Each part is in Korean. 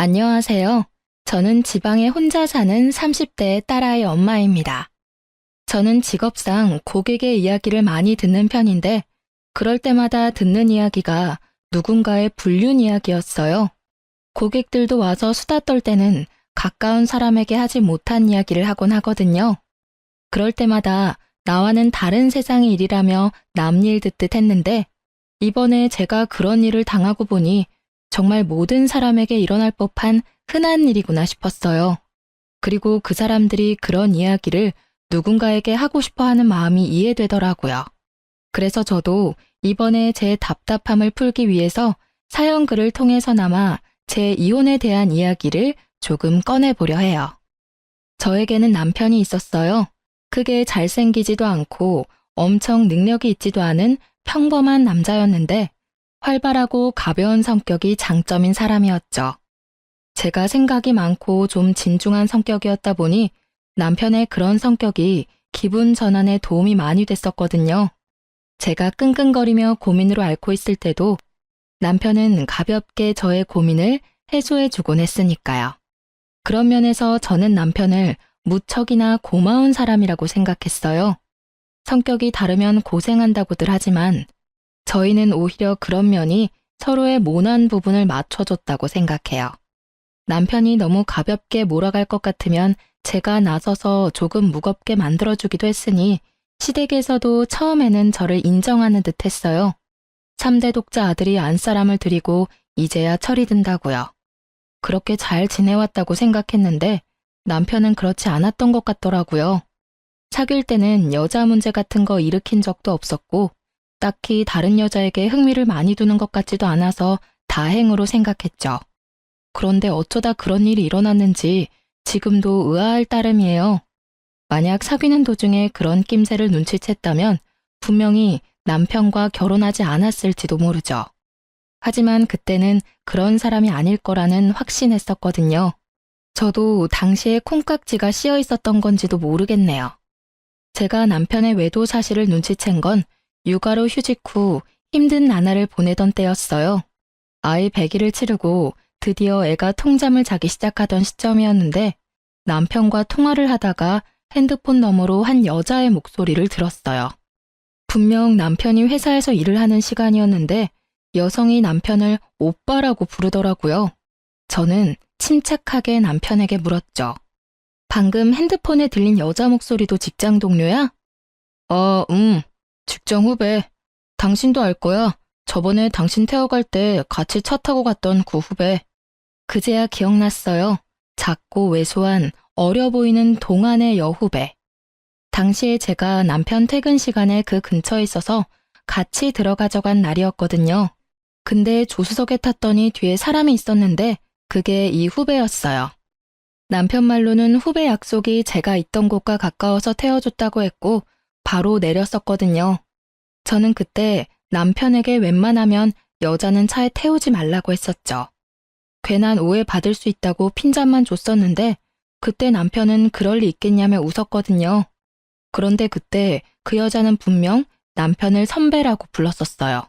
안녕하세요. 저는 지방에 혼자 사는 30대 딸아이 엄마입니다. 저는 직업상 고객의 이야기를 많이 듣는 편인데, 그럴 때마다 듣는 이야기가 누군가의 불륜 이야기였어요. 고객들도 와서 수다 떨 때는 가까운 사람에게 하지 못한 이야기를 하곤 하거든요. 그럴 때마다 나와는 다른 세상의 일이라며 남일 듣듯 했는데, 이번에 제가 그런 일을 당하고 보니 정말 모든 사람에게 일어날 법한 흔한 일이구나 싶었어요. 그리고 그 사람들이 그런 이야기를 누군가에게 하고 싶어 하는 마음이 이해되더라고요. 그래서 저도 이번에 제 답답함을 풀기 위해서 사연글을 통해서나마 제 이혼에 대한 이야기를 조금 꺼내보려 해요. 저에게는 남편이 있었어요. 크게 잘생기지도 않고 엄청 능력이 있지도 않은 평범한 남자였는데 활발하고 가벼운 성격이 장점인 사람이었죠. 제가 생각이 많고 좀 진중한 성격이었다 보니 남편의 그런 성격이 기분 전환에 도움이 많이 됐었거든요. 제가 끙끙거리며 고민으로 앓고 있을 때도 남편은 가볍게 저의 고민을 해소해주곤 했으니까요. 그런 면에서 저는 남편을 무척이나 고마운 사람이라고 생각했어요. 성격이 다르면 고생한다고들 하지만 저희는 오히려 그런 면이 서로의 모난 부분을 맞춰줬다고 생각해요. 남편이 너무 가볍게 몰아갈 것 같으면 제가 나서서 조금 무겁게 만들어주기도 했으니 시댁에서도 처음에는 저를 인정하는 듯 했어요. 3대 독자 아들이 안사람을 들이고 이제야 철이 든다고요. 그렇게 잘 지내왔다고 생각했는데 남편은 그렇지 않았던 것 같더라고요. 사귈 때는 여자 문제 같은 거 일으킨 적도 없었고 딱히 다른 여자에게 흥미를 많이 두는 것 같지도 않아서 다행으로 생각했죠. 그런데 어쩌다 그런 일이 일어났는지 지금도 의아할 따름이에요. 만약 사귀는 도중에 그런 낌새를 눈치챘다면 분명히 남편과 결혼하지 않았을지도 모르죠. 하지만 그때는 그런 사람이 아닐 거라는 확신했었거든요. 저도 당시에 콩깍지가 씌어 있었던 건지도 모르겠네요. 제가 남편의 외도 사실을 눈치챈 건 육아로 휴직 후 힘든 나날을 보내던 때였어요. 아이 100일을 치르고 드디어 애가 통잠을 자기 시작하던 시점이었는데 남편과 통화를 하다가 핸드폰 너머로 한 여자의 목소리를 들었어요. 분명 남편이 회사에서 일을 하는 시간이었는데 여성이 남편을 오빠라고 부르더라고요. 저는 침착하게 남편에게 물었죠. 방금 핸드폰에 들린 여자 목소리도 직장 동료야? 직장 후배. 당신도 알 거야. 저번에 당신 태워갈 때 같이 차 타고 갔던 그 후배. 그제야 기억났어요. 작고 왜소한 어려 보이는 동안의 여후배. 당시에 제가 남편 퇴근 시간에 그 근처에 있어서 같이 들어가져간 날이었거든요. 근데 조수석에 탔더니 뒤에 사람이 있었는데 그게 이 후배였어요. 남편 말로는 후배 약속이 제가 있던 곳과 가까워서 태워줬다고 했고 바로 내렸었거든요. 저는 그때 남편에게 웬만하면 여자는 차에 태우지 말라고 했었죠. 괜한 오해 받을 수 있다고 핀잔만 줬었는데 그때 남편은 그럴 리 있겠냐며 웃었거든요. 그런데 그때 그 여자는 분명 남편을 선배라고 불렀었어요.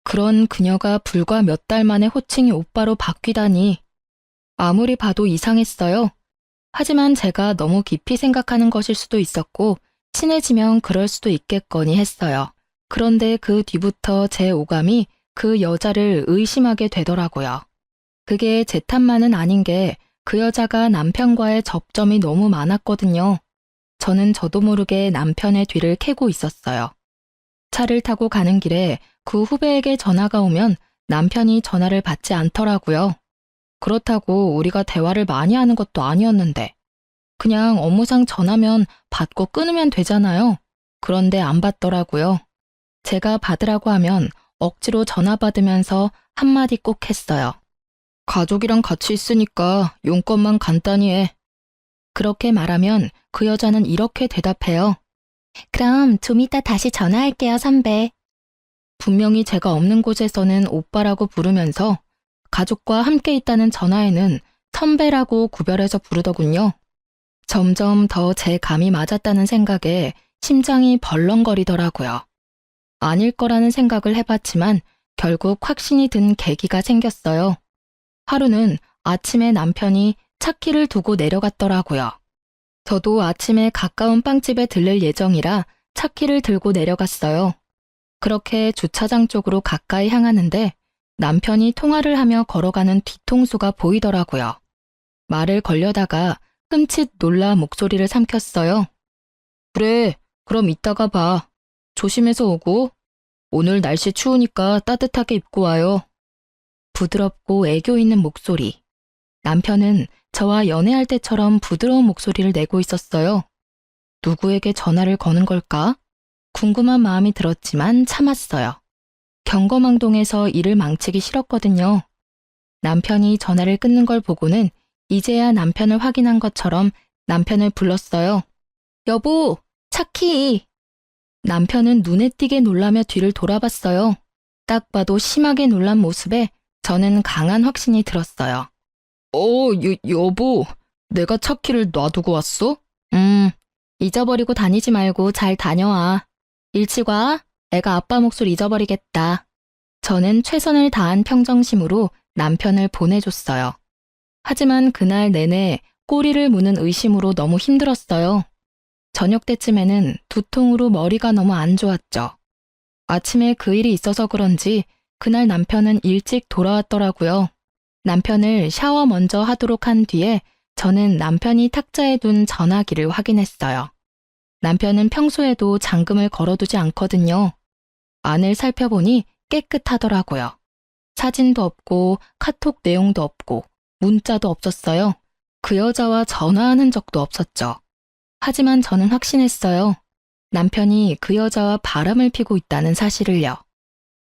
그런 그녀가 불과 몇 달 만에 호칭이 오빠로 바뀌다니 아무리 봐도 이상했어요. 하지만 제가 너무 깊이 생각하는 것일 수도 있었고 친해지면 그럴 수도 있겠거니 했어요. 그런데 그 뒤부터 제 오감이 그 여자를 의심하게 되더라고요. 그게 제 탓만은 아닌 게 그 여자가 남편과의 접점이 너무 많았거든요. 저는 저도 모르게 남편의 뒤를 캐고 있었어요. 차를 타고 가는 길에 그 후배에게 전화가 오면 남편이 전화를 받지 않더라고요. 그렇다고 우리가 대화를 많이 하는 것도 아니었는데 그냥 업무상 전화면 받고 끊으면 되잖아요. 그런데 안 받더라고요. 제가 받으라고 하면 억지로 전화 받으면서 한마디 꼭 했어요. 가족이랑 같이 있으니까 용건만 간단히 해. 그렇게 말하면 그 여자는 이렇게 대답해요. 그럼 좀 이따 다시 전화할게요, 선배. 분명히 제가 없는 곳에서는 오빠라고 부르면서 가족과 함께 있다는 전화에는 선배라고 구별해서 부르더군요. 점점 더 제 감이 맞았다는 생각에 심장이 벌렁거리더라고요. 아닐 거라는 생각을 해봤지만 결국 확신이 든 계기가 생겼어요. 하루는 아침에 남편이 차 키를 두고 내려갔더라고요. 저도 아침에 가까운 빵집에 들릴 예정이라 차 키를 들고 내려갔어요. 그렇게 주차장 쪽으로 가까이 향하는데 남편이 통화를 하며 걸어가는 뒤통수가 보이더라고요. 말을 걸려다가 끔칫 놀라 목소리를 삼켰어요. 그래, 그럼 이따가 봐. 조심해서 오고. 오늘 날씨 추우니까 따뜻하게 입고 와요. 부드럽고 애교 있는 목소리. 남편은 저와 연애할 때처럼 부드러운 목소리를 내고 있었어요. 누구에게 전화를 거는 걸까? 궁금한 마음이 들었지만 참았어요. 경거망동해서 일을 망치기 싫었거든요. 남편이 전화를 끊는 걸 보고는 이제야 남편을 확인한 것처럼 남편을 불렀어요. 여보, 차키! 남편은 눈에 띄게 놀라며 뒤를 돌아봤어요. 딱 봐도 심하게 놀란 모습에 저는 강한 확신이 들었어요. 여보, 내가 차키를 놔두고 왔어? 잊어버리고 다니지 말고 잘 다녀와. 일찍 와. 애가 아빠 몫을 잊어버리겠다. 저는 최선을 다한 평정심으로 남편을 보내줬어요. 하지만 그날 내내 꼬리를 무는 의심으로 너무 힘들었어요. 저녁 때쯤에는 두통으로 머리가 너무 안 좋았죠. 아침에 그 일이 있어서 그런지 그날 남편은 일찍 돌아왔더라고요. 남편을 샤워 먼저 하도록 한 뒤에 저는 남편이 탁자에 둔 전화기를 확인했어요. 남편은 평소에도 잠금을 걸어두지 않거든요. 안을 살펴보니 깨끗하더라고요. 사진도 없고 카톡 내용도 없고 문자도 없었어요. 그 여자와 전화하는 적도 없었죠. 하지만 저는 확신했어요. 남편이 그 여자와 바람을 피고 있다는 사실을요.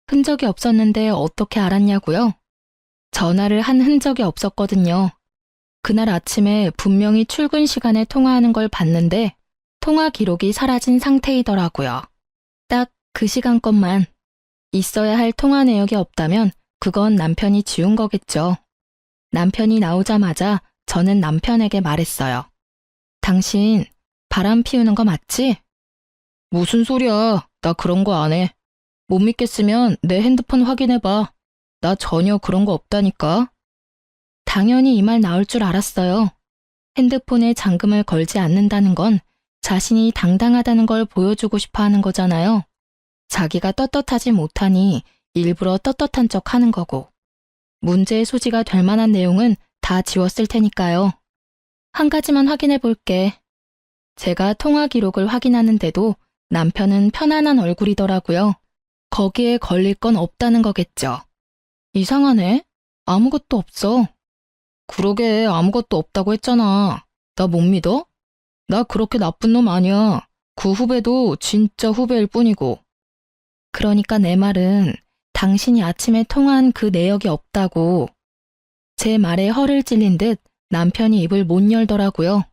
흔적이 없었는데 어떻게 알았냐고요? 전화를 한 흔적이 없었거든요. 그날 아침에 분명히 출근 시간에 통화하는 걸 봤는데 통화 기록이 사라진 상태이더라고요. 딱 그 시간 것만. 있어야 할 통화 내역이 없다면 그건 남편이 지운 거겠죠. 남편이 나오자마자 저는 남편에게 말했어요. 당신 바람 피우는 거 맞지? 무슨 소리야. 나 그런 거 안 해. 못 믿겠으면 내 핸드폰 확인해봐. 나 전혀 그런 거 없다니까. 당연히 이 말 나올 줄 알았어요. 핸드폰에 잠금을 걸지 않는다는 건 자신이 당당하다는 걸 보여주고 싶어 하는 거잖아요. 자기가 떳떳하지 못하니 일부러 떳떳한 척 하는 거고. 문제의 소지가 될 만한 내용은 다 지웠을 테니까요. 한 가지만 확인해 볼게. 제가 통화 기록을 확인하는데도 남편은 편안한 얼굴이더라고요. 거기에 걸릴 건 없다는 거겠죠. 이상하네. 아무것도 없어. 그러게 아무것도 없다고 했잖아. 나 못 믿어? 나 그렇게 나쁜 놈 아니야. 그 후배도 진짜 후배일 뿐이고. 그러니까 내 말은 당신이 아침에 통화한 그 내역이 없다고. 제 말에 허를 찔린 듯 남편이 입을 못 열더라고요.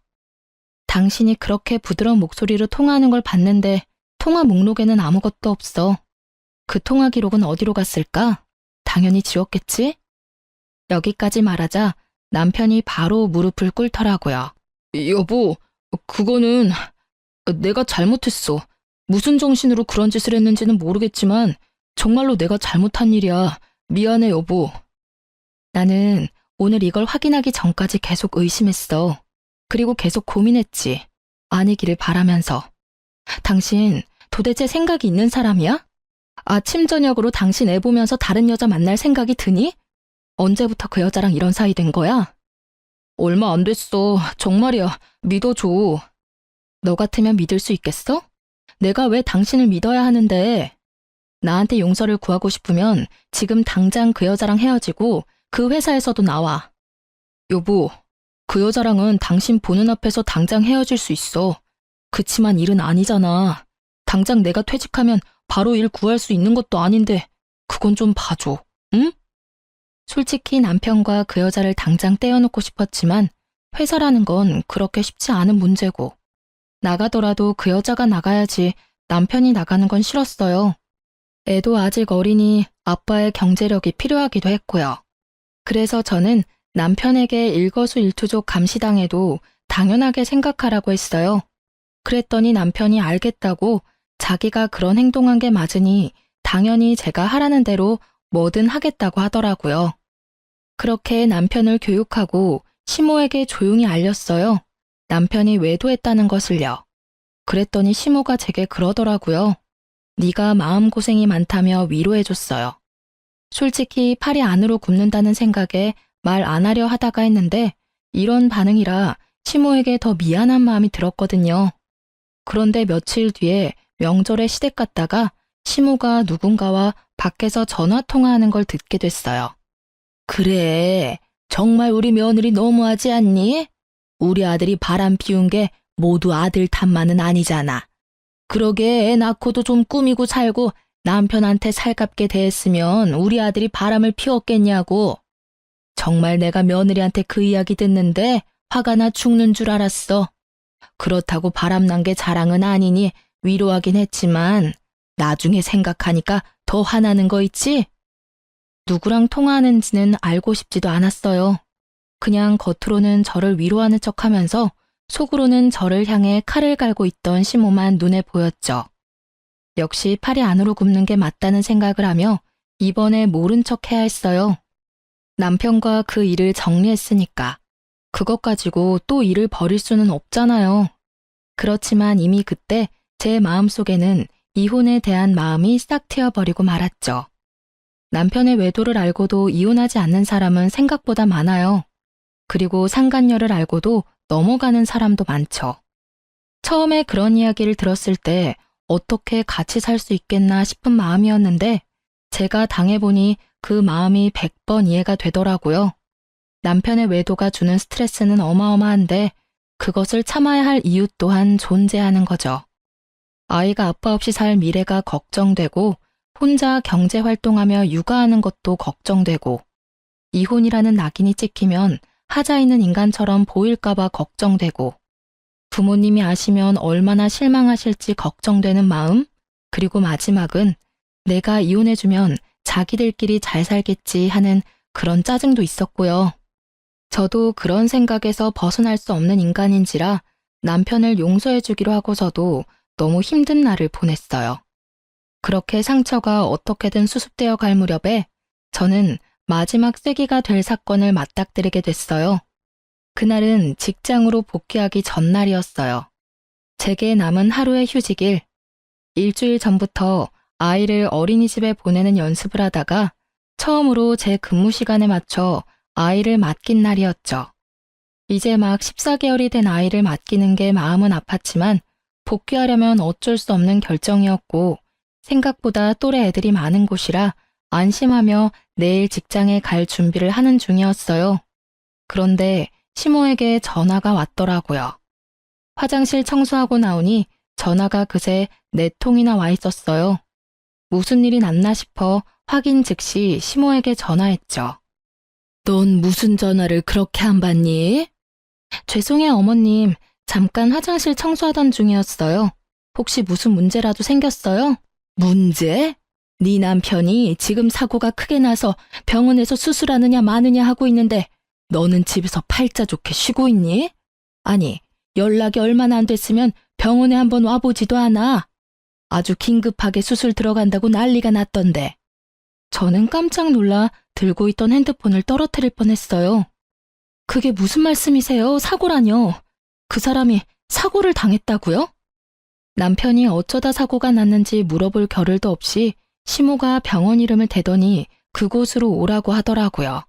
당신이 그렇게 부드러운 목소리로 통화하는 걸 봤는데 통화 목록에는 아무것도 없어. 그 통화 기록은 어디로 갔을까? 당연히 지웠겠지? 여기까지 말하자 남편이 바로 무릎을 꿇더라고요. 여보, 그거는 내가 잘못했어. 무슨 정신으로 그런 짓을 했는지는 모르겠지만 정말로 내가 잘못한 일이야. 미안해, 여보. 나는 오늘 이걸 확인하기 전까지 계속 의심했어. 그리고 계속 고민했지. 아니기를 바라면서. 당신 도대체 생각이 있는 사람이야? 아침 저녁으로 당신 애 보면서 다른 여자 만날 생각이 드니? 언제부터 그 여자랑 이런 사이 된 거야? 얼마 안 됐어. 정말이야. 믿어줘. 너 같으면 믿을 수 있겠어? 내가 왜 당신을 믿어야 하는데? 나한테 용서를 구하고 싶으면 지금 당장 그 여자랑 헤어지고 그 회사에서도 나와. 여보, 그 여자랑은 당신 보는 앞에서 당장 헤어질 수 있어. 그치만 일은 아니잖아. 당장 내가 퇴직하면 바로 일 구할 수 있는 것도 아닌데 그건 좀 봐줘. 응? 솔직히 남편과 그 여자를 당장 떼어놓고 싶었지만 회사라는 건 그렇게 쉽지 않은 문제고 나가더라도 그 여자가 나가야지 남편이 나가는 건 싫었어요. 애도 아직 어리니 아빠의 경제력이 필요하기도 했고요. 그래서 저는 남편에게 일거수일투족 감시당해도 당연하게 생각하라고 했어요. 그랬더니 남편이 알겠다고 자기가 그런 행동한 게 맞으니 당연히 제가 하라는 대로 뭐든 하겠다고 하더라고요. 그렇게 남편을 교육하고 시모에게 조용히 알렸어요. 남편이 외도했다는 것을요. 그랬더니 시모가 제게 그러더라고요. 네가 마음고생이 많다며 위로해줬어요. 솔직히 팔이 안으로 굽는다는 생각에 말 안 하려 하다가 했는데 이런 반응이라 시모에게 더 미안한 마음이 들었거든요. 그런데 며칠 뒤에 명절에 시댁 갔다가 시모가 누군가와 밖에서 전화 통화하는 걸 듣게 됐어요. 그래, 정말 우리 며느리 너무하지 않니? 우리 아들이 바람 피운 게 모두 아들 탓만은 아니잖아. 그러게 애 낳고도 좀 꾸미고 살고 남편한테 살갑게 대했으면 우리 아들이 바람을 피웠겠냐고. 정말 내가 며느리한테 그 이야기 듣는데 화가 나 죽는 줄 알았어. 그렇다고 바람난 게 자랑은 아니니 위로하긴 했지만 나중에 생각하니까 더 화나는 거 있지? 누구랑 통화하는지는 알고 싶지도 않았어요. 그냥 겉으로는 저를 위로하는 척하면서 속으로는 저를 향해 칼을 갈고 있던 시모만 눈에 보였죠. 역시 팔이 안으로 굽는 게 맞다는 생각을 하며 이번에 모른 척 해야 했어요. 남편과 그 일을 정리했으니까. 그것 가지고 또 일을 벌일 수는 없잖아요. 그렇지만 이미 그때 제 마음속에는 이혼에 대한 마음이 싹 트여버리고 말았죠. 남편의 외도를 알고도 이혼하지 않는 사람은 생각보다 많아요. 그리고 상간녀를 알고도 넘어가는 사람도 많죠. 처음에 그런 이야기를 들었을 때 어떻게 같이 살 수 있겠나 싶은 마음이었는데 제가 당해보니 그 마음이 100번 이해가 되더라고요. 남편의 외도가 주는 스트레스는 어마어마한데 그것을 참아야 할 이유 또한 존재하는 거죠. 아이가 아빠 없이 살 미래가 걱정되고 혼자 경제활동하며 육아하는 것도 걱정되고 이혼이라는 낙인이 찍히면 하자 있는 인간처럼 보일까봐 걱정되고 부모님이 아시면 얼마나 실망하실지 걱정되는 마음, 그리고 마지막은 내가 이혼해주면 자기들끼리 잘 살겠지 하는 그런 짜증도 있었고요. 저도 그런 생각에서 벗어날 수 없는 인간인지라 남편을 용서해주기로 하고서도 너무 힘든 날을 보냈어요. 그렇게 상처가 어떻게든 수습되어 갈 무렵에 저는 마지막 쐐기가 될 사건을 맞닥뜨리게 됐어요. 그날은 직장으로 복귀하기 전날이었어요. 제게 남은 하루의 휴직일. 일주일 전부터 아이를 어린이집에 보내는 연습을 하다가 처음으로 제 근무 시간에 맞춰 아이를 맡긴 날이었죠. 이제 막 14개월이 된 아이를 맡기는 게 마음은 아팠지만 복귀하려면 어쩔 수 없는 결정이었고 생각보다 또래 애들이 많은 곳이라 안심하며 내일 직장에 갈 준비를 하는 중이었어요. 그런데 시모에게 전화가 왔더라고요. 화장실 청소하고 나오니 전화가 그새 4통이나 와 있었어요. 무슨 일이 났나 싶어 확인 즉시 시모에게 전화했죠. 넌 무슨 전화를 그렇게 안 받니? 죄송해요, 어머님. 잠깐 화장실 청소하던 중이었어요. 혹시 무슨 문제라도 생겼어요? 문제? 네 남편이 지금 사고가 크게 나서 병원에서 수술하느냐 마느냐 하고 있는데 너는 집에서 팔자 좋게 쉬고 있니? 아니, 연락이 얼마나 안 됐으면 병원에 한번 와보지도 않아. 아주 긴급하게 수술 들어간다고 난리가 났던데. 저는 깜짝 놀라 들고 있던 핸드폰을 떨어뜨릴 뻔했어요. 그게 무슨 말씀이세요? 사고라뇨. 그 사람이 사고를 당했다고요? 남편이 어쩌다 사고가 났는지 물어볼 겨를도 없이 시모가 병원 이름을 대더니 그곳으로 오라고 하더라고요.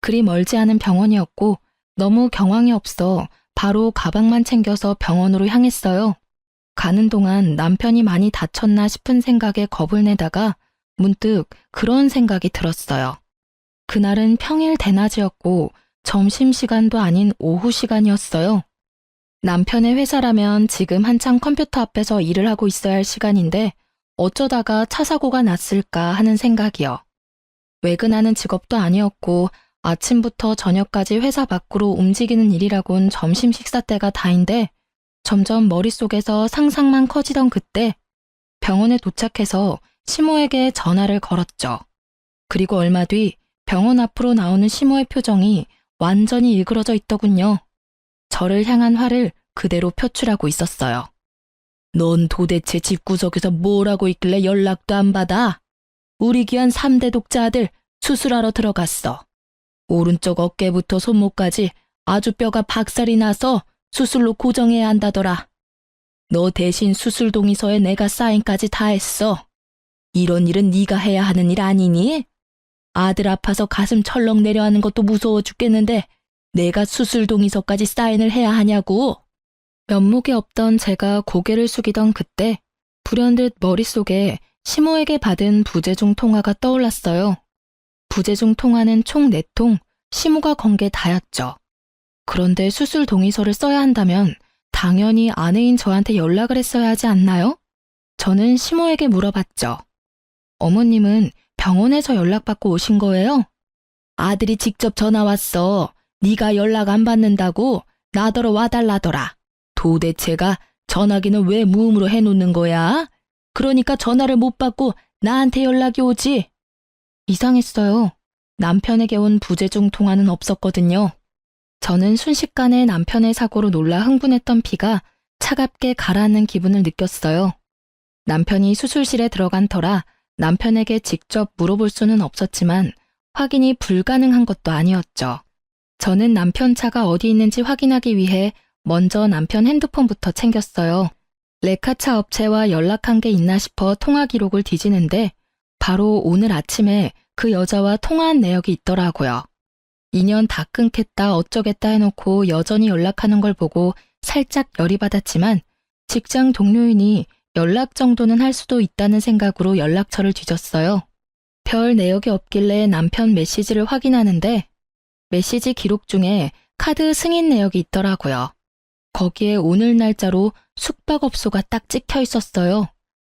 그리 멀지 않은 병원이었고 너무 경황이 없어 바로 가방만 챙겨서 병원으로 향했어요. 가는 동안 남편이 많이 다쳤나 싶은 생각에 겁을 내다가 문득 그런 생각이 들었어요. 그날은 평일 대낮이었고 점심시간도 아닌 오후 시간이었어요. 남편의 회사라면 지금 한창 컴퓨터 앞에서 일을 하고 있어야 할 시간인데 어쩌다가 차 사고가 났을까 하는 생각이요. 외근하는 직업도 아니었고 아침부터 저녁까지 회사 밖으로 움직이는 일이라곤 점심 식사 때가 다인데 점점 머릿속에서 상상만 커지던 그때 병원에 도착해서 시모에게 전화를 걸었죠. 그리고 얼마 뒤 병원 앞으로 나오는 시모의 표정이 완전히 일그러져 있더군요. 저를 향한 화를 그대로 표출하고 있었어요. 넌 도대체 집구석에서 뭘 하고 있길래 연락도 안 받아? 우리 귀한 3대 독자 아들 수술하러 들어갔어. 오른쪽 어깨부터 손목까지 아주 뼈가 박살이 나서 수술로 고정해야 한다더라. 너 대신 수술 동의서에 내가 사인까지 다 했어. 이런 일은 네가 해야 하는 일 아니니? 아들 아파서 가슴 철렁 내려하는 것도 무서워 죽겠는데 내가 수술 동의서까지 사인을 해야 하냐고. 면목이 없던 제가 고개를 숙이던 그때 불현듯 머릿속에 시모에게 받은 부재중 통화가 떠올랐어요. 부재중 통화는 총 4통, 시모가 건 게 다였죠. 그런데 수술 동의서를 써야 한다면 당연히 아내인 저한테 연락을 했어야 하지 않나요? 저는 시모에게 물어봤죠. 어머님은 병원에서 연락받고 오신 거예요? 아들이 직접 전화 왔어. 네가 연락 안 받는다고 나더러 와달라더라. 도대체가 전화기는 왜 무음으로 해놓는 거야? 그러니까 전화를 못 받고 나한테 연락이 오지. 이상했어요. 남편에게 온 부재중 통화는 없었거든요. 저는 순식간에 남편의 사고로 놀라 흥분했던 피가 차갑게 가라앉는 기분을 느꼈어요. 남편이 수술실에 들어간 터라 남편에게 직접 물어볼 수는 없었지만 확인이 불가능한 것도 아니었죠. 저는 남편 차가 어디 있는지 확인하기 위해 먼저 남편 핸드폰부터 챙겼어요. 레카차 업체와 연락한 게 있나 싶어 통화 기록을 뒤지는데 바로 오늘 아침에 그 여자와 통화한 내역이 있더라고요. 인연 다 끊겠다 어쩌겠다 해놓고 여전히 연락하는 걸 보고 살짝 열이 받았지만 직장 동료이니 연락 정도는 할 수도 있다는 생각으로 연락처를 뒤졌어요. 별 내역이 없길래 남편 메시지를 확인하는데 메시지 기록 중에 카드 승인 내역이 있더라고요. 거기에 오늘 날짜로 숙박업소가 딱 찍혀 있었어요.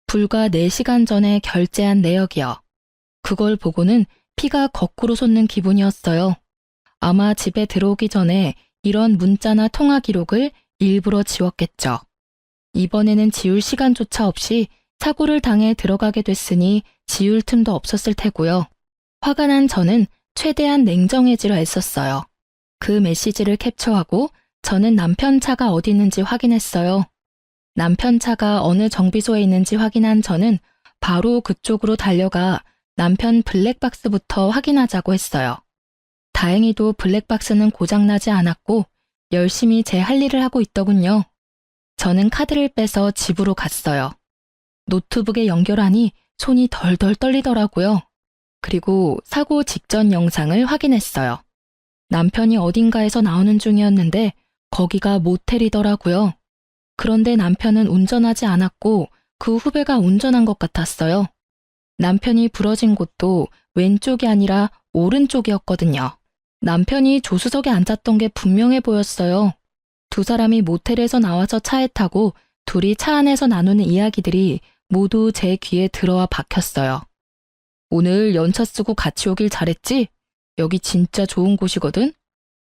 불과 4시간 전에 결제한 내역이요. 그걸 보고는 피가 거꾸로 솟는 기분이었어요. 아마 집에 들어오기 전에 이런 문자나 통화 기록을 일부러 지웠겠죠. 이번에는 지울 시간조차 없이 사고를 당해 들어가게 됐으니 지울 틈도 없었을 테고요. 화가 난 저는 최대한 냉정해지려 애썼어요. 그 메시지를 캡처하고 저는 남편 차가 어디 있는지 확인했어요. 남편 차가 어느 정비소에 있는지 확인한 저는 바로 그쪽으로 달려가 남편 블랙박스부터 확인하자고 했어요. 다행히도 블랙박스는 고장나지 않았고 열심히 제 할 일을 하고 있더군요. 저는 카드를 빼서 집으로 갔어요. 노트북에 연결하니 손이 덜덜 떨리더라고요. 그리고 사고 직전 영상을 확인했어요. 남편이 어딘가에서 나오는 중이었는데 거기가 모텔이더라고요. 그런데 남편은 운전하지 않았고 그 후배가 운전한 것 같았어요. 남편이 부러진 곳도 왼쪽이 아니라 오른쪽이었거든요. 남편이 조수석에 앉았던 게 분명해 보였어요. 두 사람이 모텔에서 나와서 차에 타고 둘이 차 안에서 나누는 이야기들이 모두 제 귀에 들어와 박혔어요. 오늘 연차 쓰고 같이 오길 잘했지? 여기 진짜 좋은 곳이거든?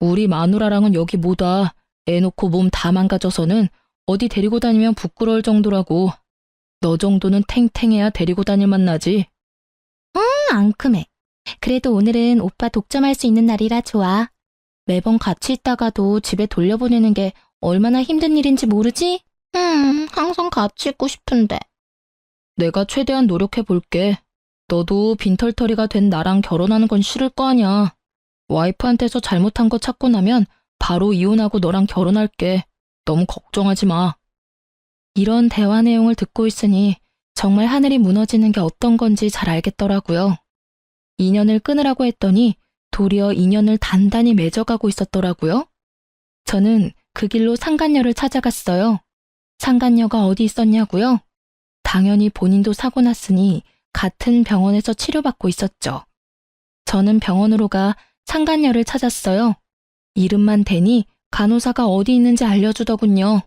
우리 마누라랑은 여기 못 와. 애 놓고 몸 다 망가져서는 어디 데리고 다니면 부끄러울 정도라고. 너 정도는 탱탱해야 데리고 다닐 만나지. 앙큼해. 그래도 오늘은 오빠 독점할 수 있는 날이라 좋아. 매번 같이 있다가도 집에 돌려보내는 게 얼마나 힘든 일인지 모르지? 항상 같이 있고 싶은데. 내가 최대한 노력해볼게. 너도 빈털터리가 된 나랑 결혼하는 건 싫을 거 아냐. 와이프한테서 잘못한 거 찾고 나면 바로 이혼하고 너랑 결혼할게. 너무 걱정하지 마. 이런 대화 내용을 듣고 있으니 정말 하늘이 무너지는 게 어떤 건지 잘 알겠더라고요. 인연을 끊으라고 했더니 도리어 인연을 단단히 맺어가고 있었더라고요. 저는 그 길로 상간녀를 찾아갔어요. 상간녀가 어디 있었냐고요? 당연히 본인도 사고 났으니 같은 병원에서 치료받고 있었죠. 저는 병원으로 가 상간녀를 찾았어요. 이름만 대니 간호사가 어디 있는지 알려주더군요.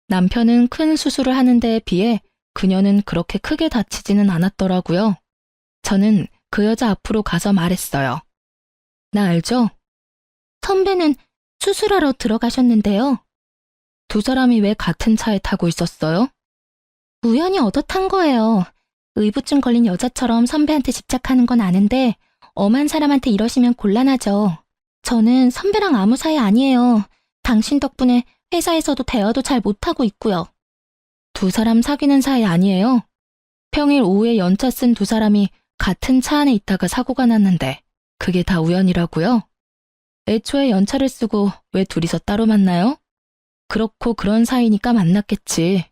남편은 큰 수술을 하는 데에 비해 그녀는 그렇게 크게 다치지는 않았더라고요. 저는 그 여자 앞으로 가서 말했어요. 나 알죠? 선배는 수술하러 들어가셨는데요. 두 사람이 왜 같은 차에 타고 있었어요? 우연히 얻어 탄 거예요. 의부증 걸린 여자처럼 선배한테 집착하는 건 아는데 엄한 사람한테 이러시면 곤란하죠. 저는 선배랑 아무 사이 아니에요. 당신 덕분에 회사에서도 대화도 잘 못하고 있고요. 두 사람 사귀는 사이 아니에요? 평일 오후에 연차 쓴 두 사람이 같은 차 안에 있다가 사고가 났는데 그게 다 우연이라고요? 애초에 연차를 쓰고 왜 둘이서 따로 만나요? 그렇고 그런 사이니까 만났겠지.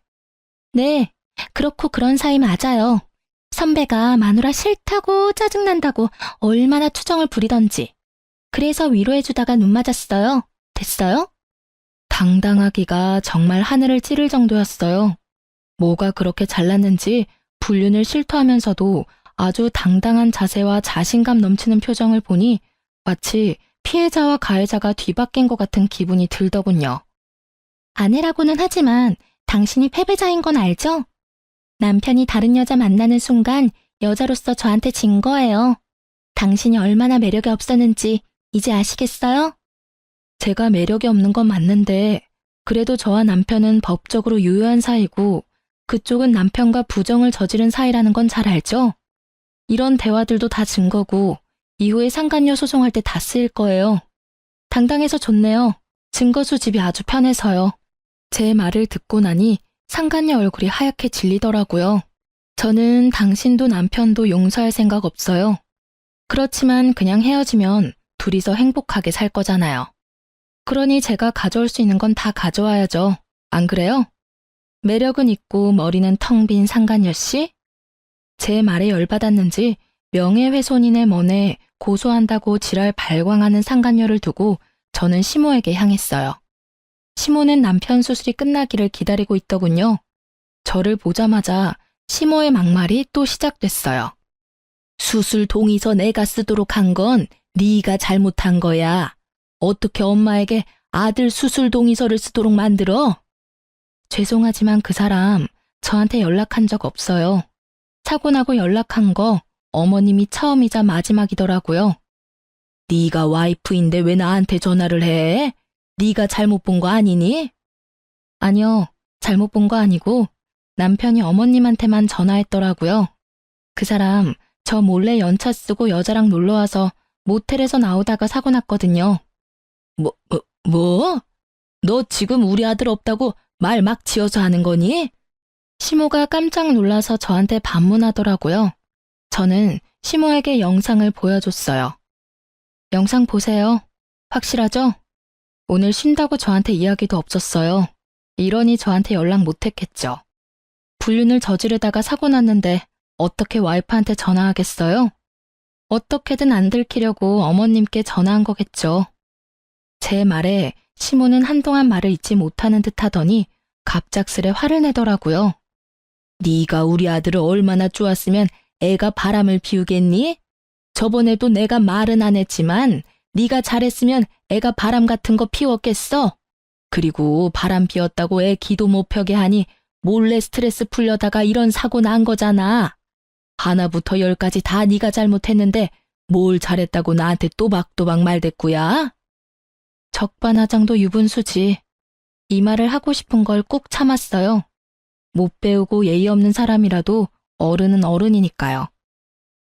네, 그렇고 그런 사이 맞아요. 선배가 마누라 싫다고 짜증난다고 얼마나 투정을 부리던지. 그래서 위로해주다가 눈 맞았어요. 됐어요? 당당하기가 정말 하늘을 찌를 정도였어요. 뭐가 그렇게 잘났는지 불륜을 실토하면서도 아주 당당한 자세와 자신감 넘치는 표정을 보니 마치 피해자와 가해자가 뒤바뀐 것 같은 기분이 들더군요. 아내라고는 하지만 당신이 패배자인 건 알죠? 남편이 다른 여자 만나는 순간 여자로서 저한테 진 거예요. 당신이 얼마나 매력이 없었는지 이제 아시겠어요? 제가 매력이 없는 건 맞는데 그래도 저와 남편은 법적으로 유효한 사이고 그쪽은 남편과 부정을 저지른 사이라는 건 잘 알죠? 이런 대화들도 다 증거고 이후에 상간녀 소송할 때 다 쓰일 거예요. 당당해서 좋네요. 증거 수집이 아주 편해서요. 제 말을 듣고 나니 상간녀 얼굴이 하얗게 질리더라고요. 저는 당신도 남편도 용서할 생각 없어요. 그렇지만 그냥 헤어지면 둘이서 행복하게 살 거잖아요. 그러니 제가 가져올 수 있는 건 다 가져와야죠. 안 그래요? 매력은 있고 머리는 텅 빈 상간녀 씨? 제 말에 열받았는지 명예훼손인의 먼에 고소한다고 지랄 발광하는 상간녀를 두고 저는 시모에게 향했어요. 시모는 남편 수술이 끝나기를 기다리고 있더군요. 저를 보자마자 시모의 막말이 또 시작됐어요. 수술 동의서 내가 쓰도록 한 건 네가 잘못한 거야. 어떻게 엄마에게 아들 수술 동의서를 쓰도록 만들어? 죄송하지만 그 사람 저한테 연락한 적 없어요. 사고 나고 연락한 거 어머님이 처음이자 마지막이더라고요. 네가 와이프인데 왜 나한테 전화를 해? 네가 잘못 본 거 아니니? 아니요, 잘못 본 거 아니고 남편이 어머님한테만 전화했더라고요. 그 사람 저 몰래 연차 쓰고 여자랑 놀러와서 모텔에서 나오다가 사고 났거든요. 뭐? 너 지금 우리 아들 없다고 말 막 지어서 하는 거니? 시모가 깜짝 놀라서 저한테 반문하더라고요. 저는 시모에게 영상을 보여줬어요. 영상 보세요. 확실하죠? 오늘 쉰다고 저한테 이야기도 없었어요. 이러니 저한테 연락 못했겠죠. 불륜을 저지르다가 사고 났는데 어떻게 와이프한테 전화하겠어요? 어떻게든 안 들키려고 어머님께 전화한 거겠죠. 제 말에 시모는 한동안 말을 잇지 못하는 듯 하더니 갑작스레 화를 내더라고요. 네가 우리 아들을 얼마나 좋았으면 애가 바람을 피우겠니? 저번에도 내가 말은 안 했지만 네가 잘했으면 애가 바람 같은 거 피웠겠어? 그리고 바람 피웠다고 애 기도 못 펴게 하니 몰래 스트레스 풀려다가 이런 사고 난 거잖아. 하나부터 열까지 다 네가 잘못했는데 뭘 잘했다고 나한테 또박또박 말대꾸야? 적반하장도 유분수지. 이 말을 하고 싶은 걸 꾹 참았어요. 못 배우고 예의 없는 사람이라도 어른은 어른이니까요.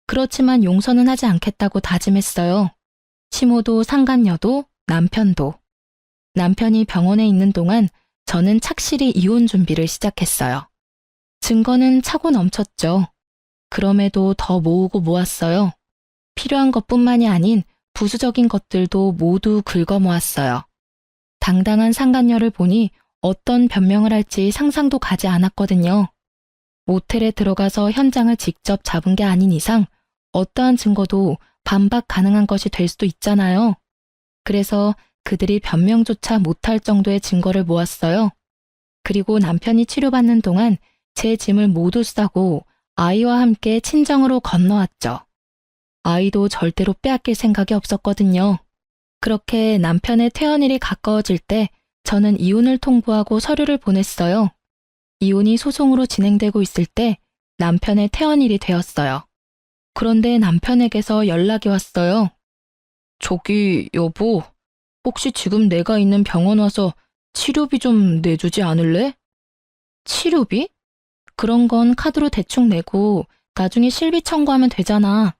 그렇지만 용서는 하지 않겠다고 다짐했어요. 시모도 상간녀도 남편도. 남편이 병원에 있는 동안 저는 착실히 이혼 준비를 시작했어요. 증거는 차고 넘쳤죠. 그럼에도 더 모으고 모았어요. 필요한 것뿐만이 아닌 부수적인 것들도 모두 긁어 모았어요. 당당한 상간녀를 보니 어떤 변명을 할지 상상도 가지 않았거든요. 모텔에 들어가서 현장을 직접 잡은 게 아닌 이상 어떠한 증거도 반박 가능한 것이 될 수도 있잖아요. 그래서 그들이 변명조차 못할 정도의 증거를 모았어요. 그리고 남편이 치료받는 동안 제 짐을 모두 싸고 아이와 함께 친정으로 건너왔죠. 아이도 절대로 빼앗길 생각이 없었거든요. 그렇게 남편의 퇴원일이 가까워질 때 저는 이혼을 통보하고 서류를 보냈어요. 이혼이 소송으로 진행되고 있을 때 남편의 퇴원일이 되었어요. 그런데 남편에게서 연락이 왔어요. 저기 여보, 혹시 지금 내가 있는 병원 와서 치료비 좀 내주지 않을래? 치료비? 그런 건 카드로 대충 내고 나중에 실비 청구하면 되잖아.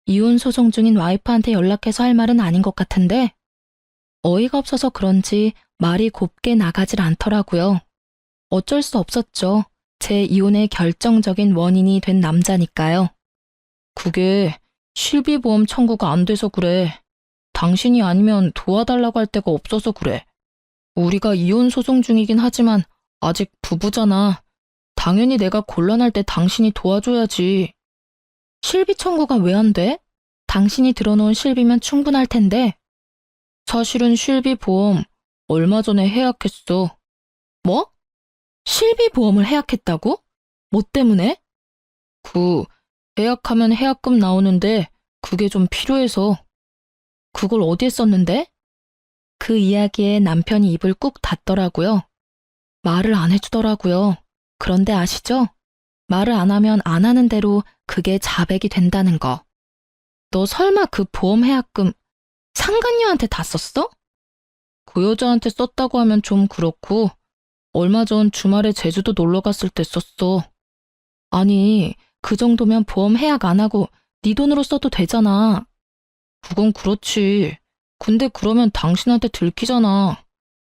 이혼 소송 중인 와이프한테 연락해서 할 말은 아닌 것 같은데 어이가 없어서 그런지 말이 곱게 나가질 않더라고요. 어쩔 수 없었죠. 제 이혼의 결정적인 원인이 된 남자니까요. 그게 실비보험 청구가 안 돼서 그래. 당신이 아니면 도와달라고 할 데가 없어서 그래. 우리가 이혼 소송 중이긴 하지만 아직 부부잖아. 당연히 내가 곤란할 때 당신이 도와줘야지. 실비 청구가 왜 안 돼? 당신이 들어놓은 실비면 충분할 텐데. 사실은 실비 보험 얼마 전에 해약했어. 뭐? 실비 보험을 해약했다고? 뭐 때문에? 해약하면 해약금 나오는데 그게 좀 필요해서. 그걸 어디에 썼는데? 그 이야기에 남편이 입을 꾹 닫더라고요. 말을 안 해주더라고요. 그런데 아시죠? 말을 안 하면 안 하는 대로 그게 자백이 된다는 거. 너 설마 그 보험 해약금 상간녀한테 다 썼어? 그 여자한테 썼다고 하면 좀 그렇고 얼마 전 주말에 제주도 놀러 갔을 때 썼어. 아니, 그 정도면 보험 해약 안 하고 네 돈으로 써도 되잖아. 그건 그렇지. 근데 그러면 당신한테 들키잖아.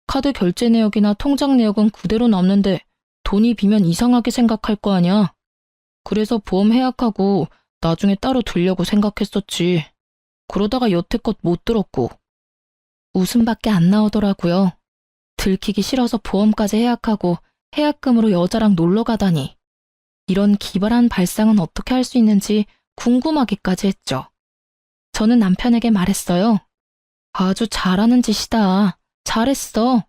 카드 결제 내역이나 통장 내역은 그대로 남는데 돈이 비면 이상하게 생각할 거 아니야. 그래서 보험 해약하고 나중에 따로 들려고 생각했었지. 그러다가 여태껏 못 들었고. 웃음밖에 안 나오더라고요. 들키기 싫어서 보험까지 해약하고 해약금으로 여자랑 놀러 가다니. 이런 기발한 발상은 어떻게 할 수 있는지 궁금하기까지 했죠. 저는 남편에게 말했어요. 아주 잘하는 짓이다. 잘했어.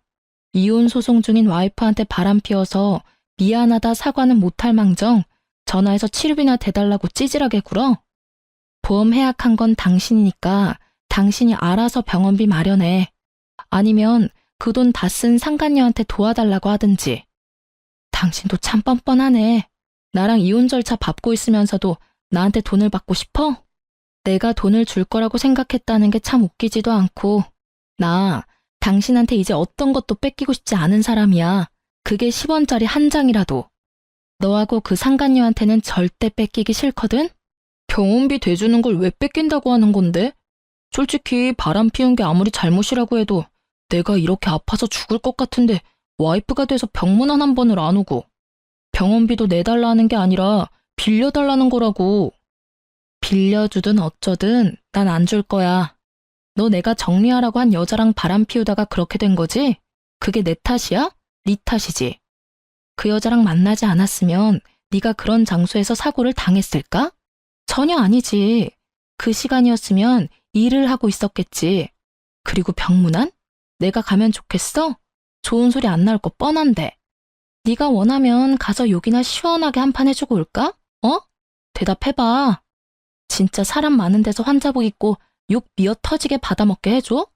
이혼 소송 중인 와이프한테 바람 피워서 미안하다 사과는 못할 망정 전화해서 치료비나 대달라고 찌질하게 굴어? 보험 해약한 건 당신이니까 당신이 알아서 병원비 마련해. 아니면 그 돈 다 쓴 상간녀한테 도와달라고 하든지. 당신도 참 뻔뻔하네. 나랑 이혼 절차 밟고 있으면서도 나한테 돈을 받고 싶어? 내가 돈을 줄 거라고 생각했다는 게 참 웃기지도 않고. 나 당신한테 이제 어떤 것도 뺏기고 싶지 않은 사람이야. 그게 10원짜리 한 장이라도. 너하고 그 상간녀한테는 절대 뺏기기 싫거든? 병원비 대주는 걸 왜 뺏긴다고 하는 건데? 솔직히 바람 피운 게 아무리 잘못이라고 해도 내가 이렇게 아파서 죽을 것 같은데 와이프가 돼서 병문안 한 번을 안 오고 병원비도 내달라는 게 아니라 빌려달라는 거라고. 빌려주든 어쩌든 난 안 줄 거야. 너 내가 정리하라고 한 여자랑 바람 피우다가 그렇게 된 거지? 그게 내 탓이야? 네 탓이지. 그 여자랑 만나지 않았으면 네가 그런 장소에서 사고를 당했을까? 전혀 아니지. 그 시간이었으면 일을 하고 있었겠지. 그리고 병문안? 내가 가면 좋겠어? 좋은 소리 안 나올 거 뻔한데. 네가 원하면 가서 욕이나 시원하게 한 판 해주고 올까? 어? 대답해봐. 진짜 사람 많은 데서 환자복 입고 욕 미어 터지게 받아먹게 해줘?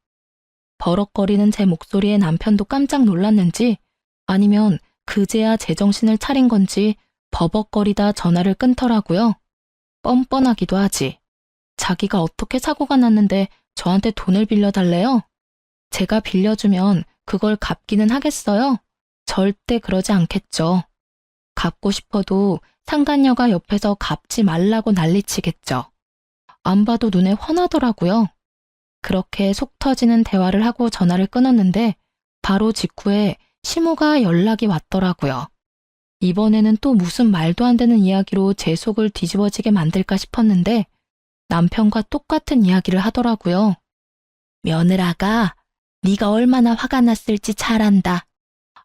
버럭거리는 제 목소리에 남편도 깜짝 놀랐는지 아니면 그제야 제정신을 차린 건지 버벅거리다 전화를 끊더라고요. 뻔뻔하기도 하지. 자기가 어떻게 사고가 났는데 저한테 돈을 빌려달래요? 제가 빌려주면 그걸 갚기는 하겠어요? 절대 그러지 않겠죠. 갚고 싶어도 상간녀가 옆에서 갚지 말라고 난리치겠죠. 안 봐도 눈에 훤하더라고요. 그렇게 속 터지는 대화를 하고 전화를 끊었는데 바로 직후에 시모가 연락이 왔더라고요. 이번에는 또 무슨 말도 안 되는 이야기로 제 속을 뒤집어지게 만들까 싶었는데 남편과 똑같은 이야기를 하더라고요. 며느라가 네가 얼마나 화가 났을지 잘 안다.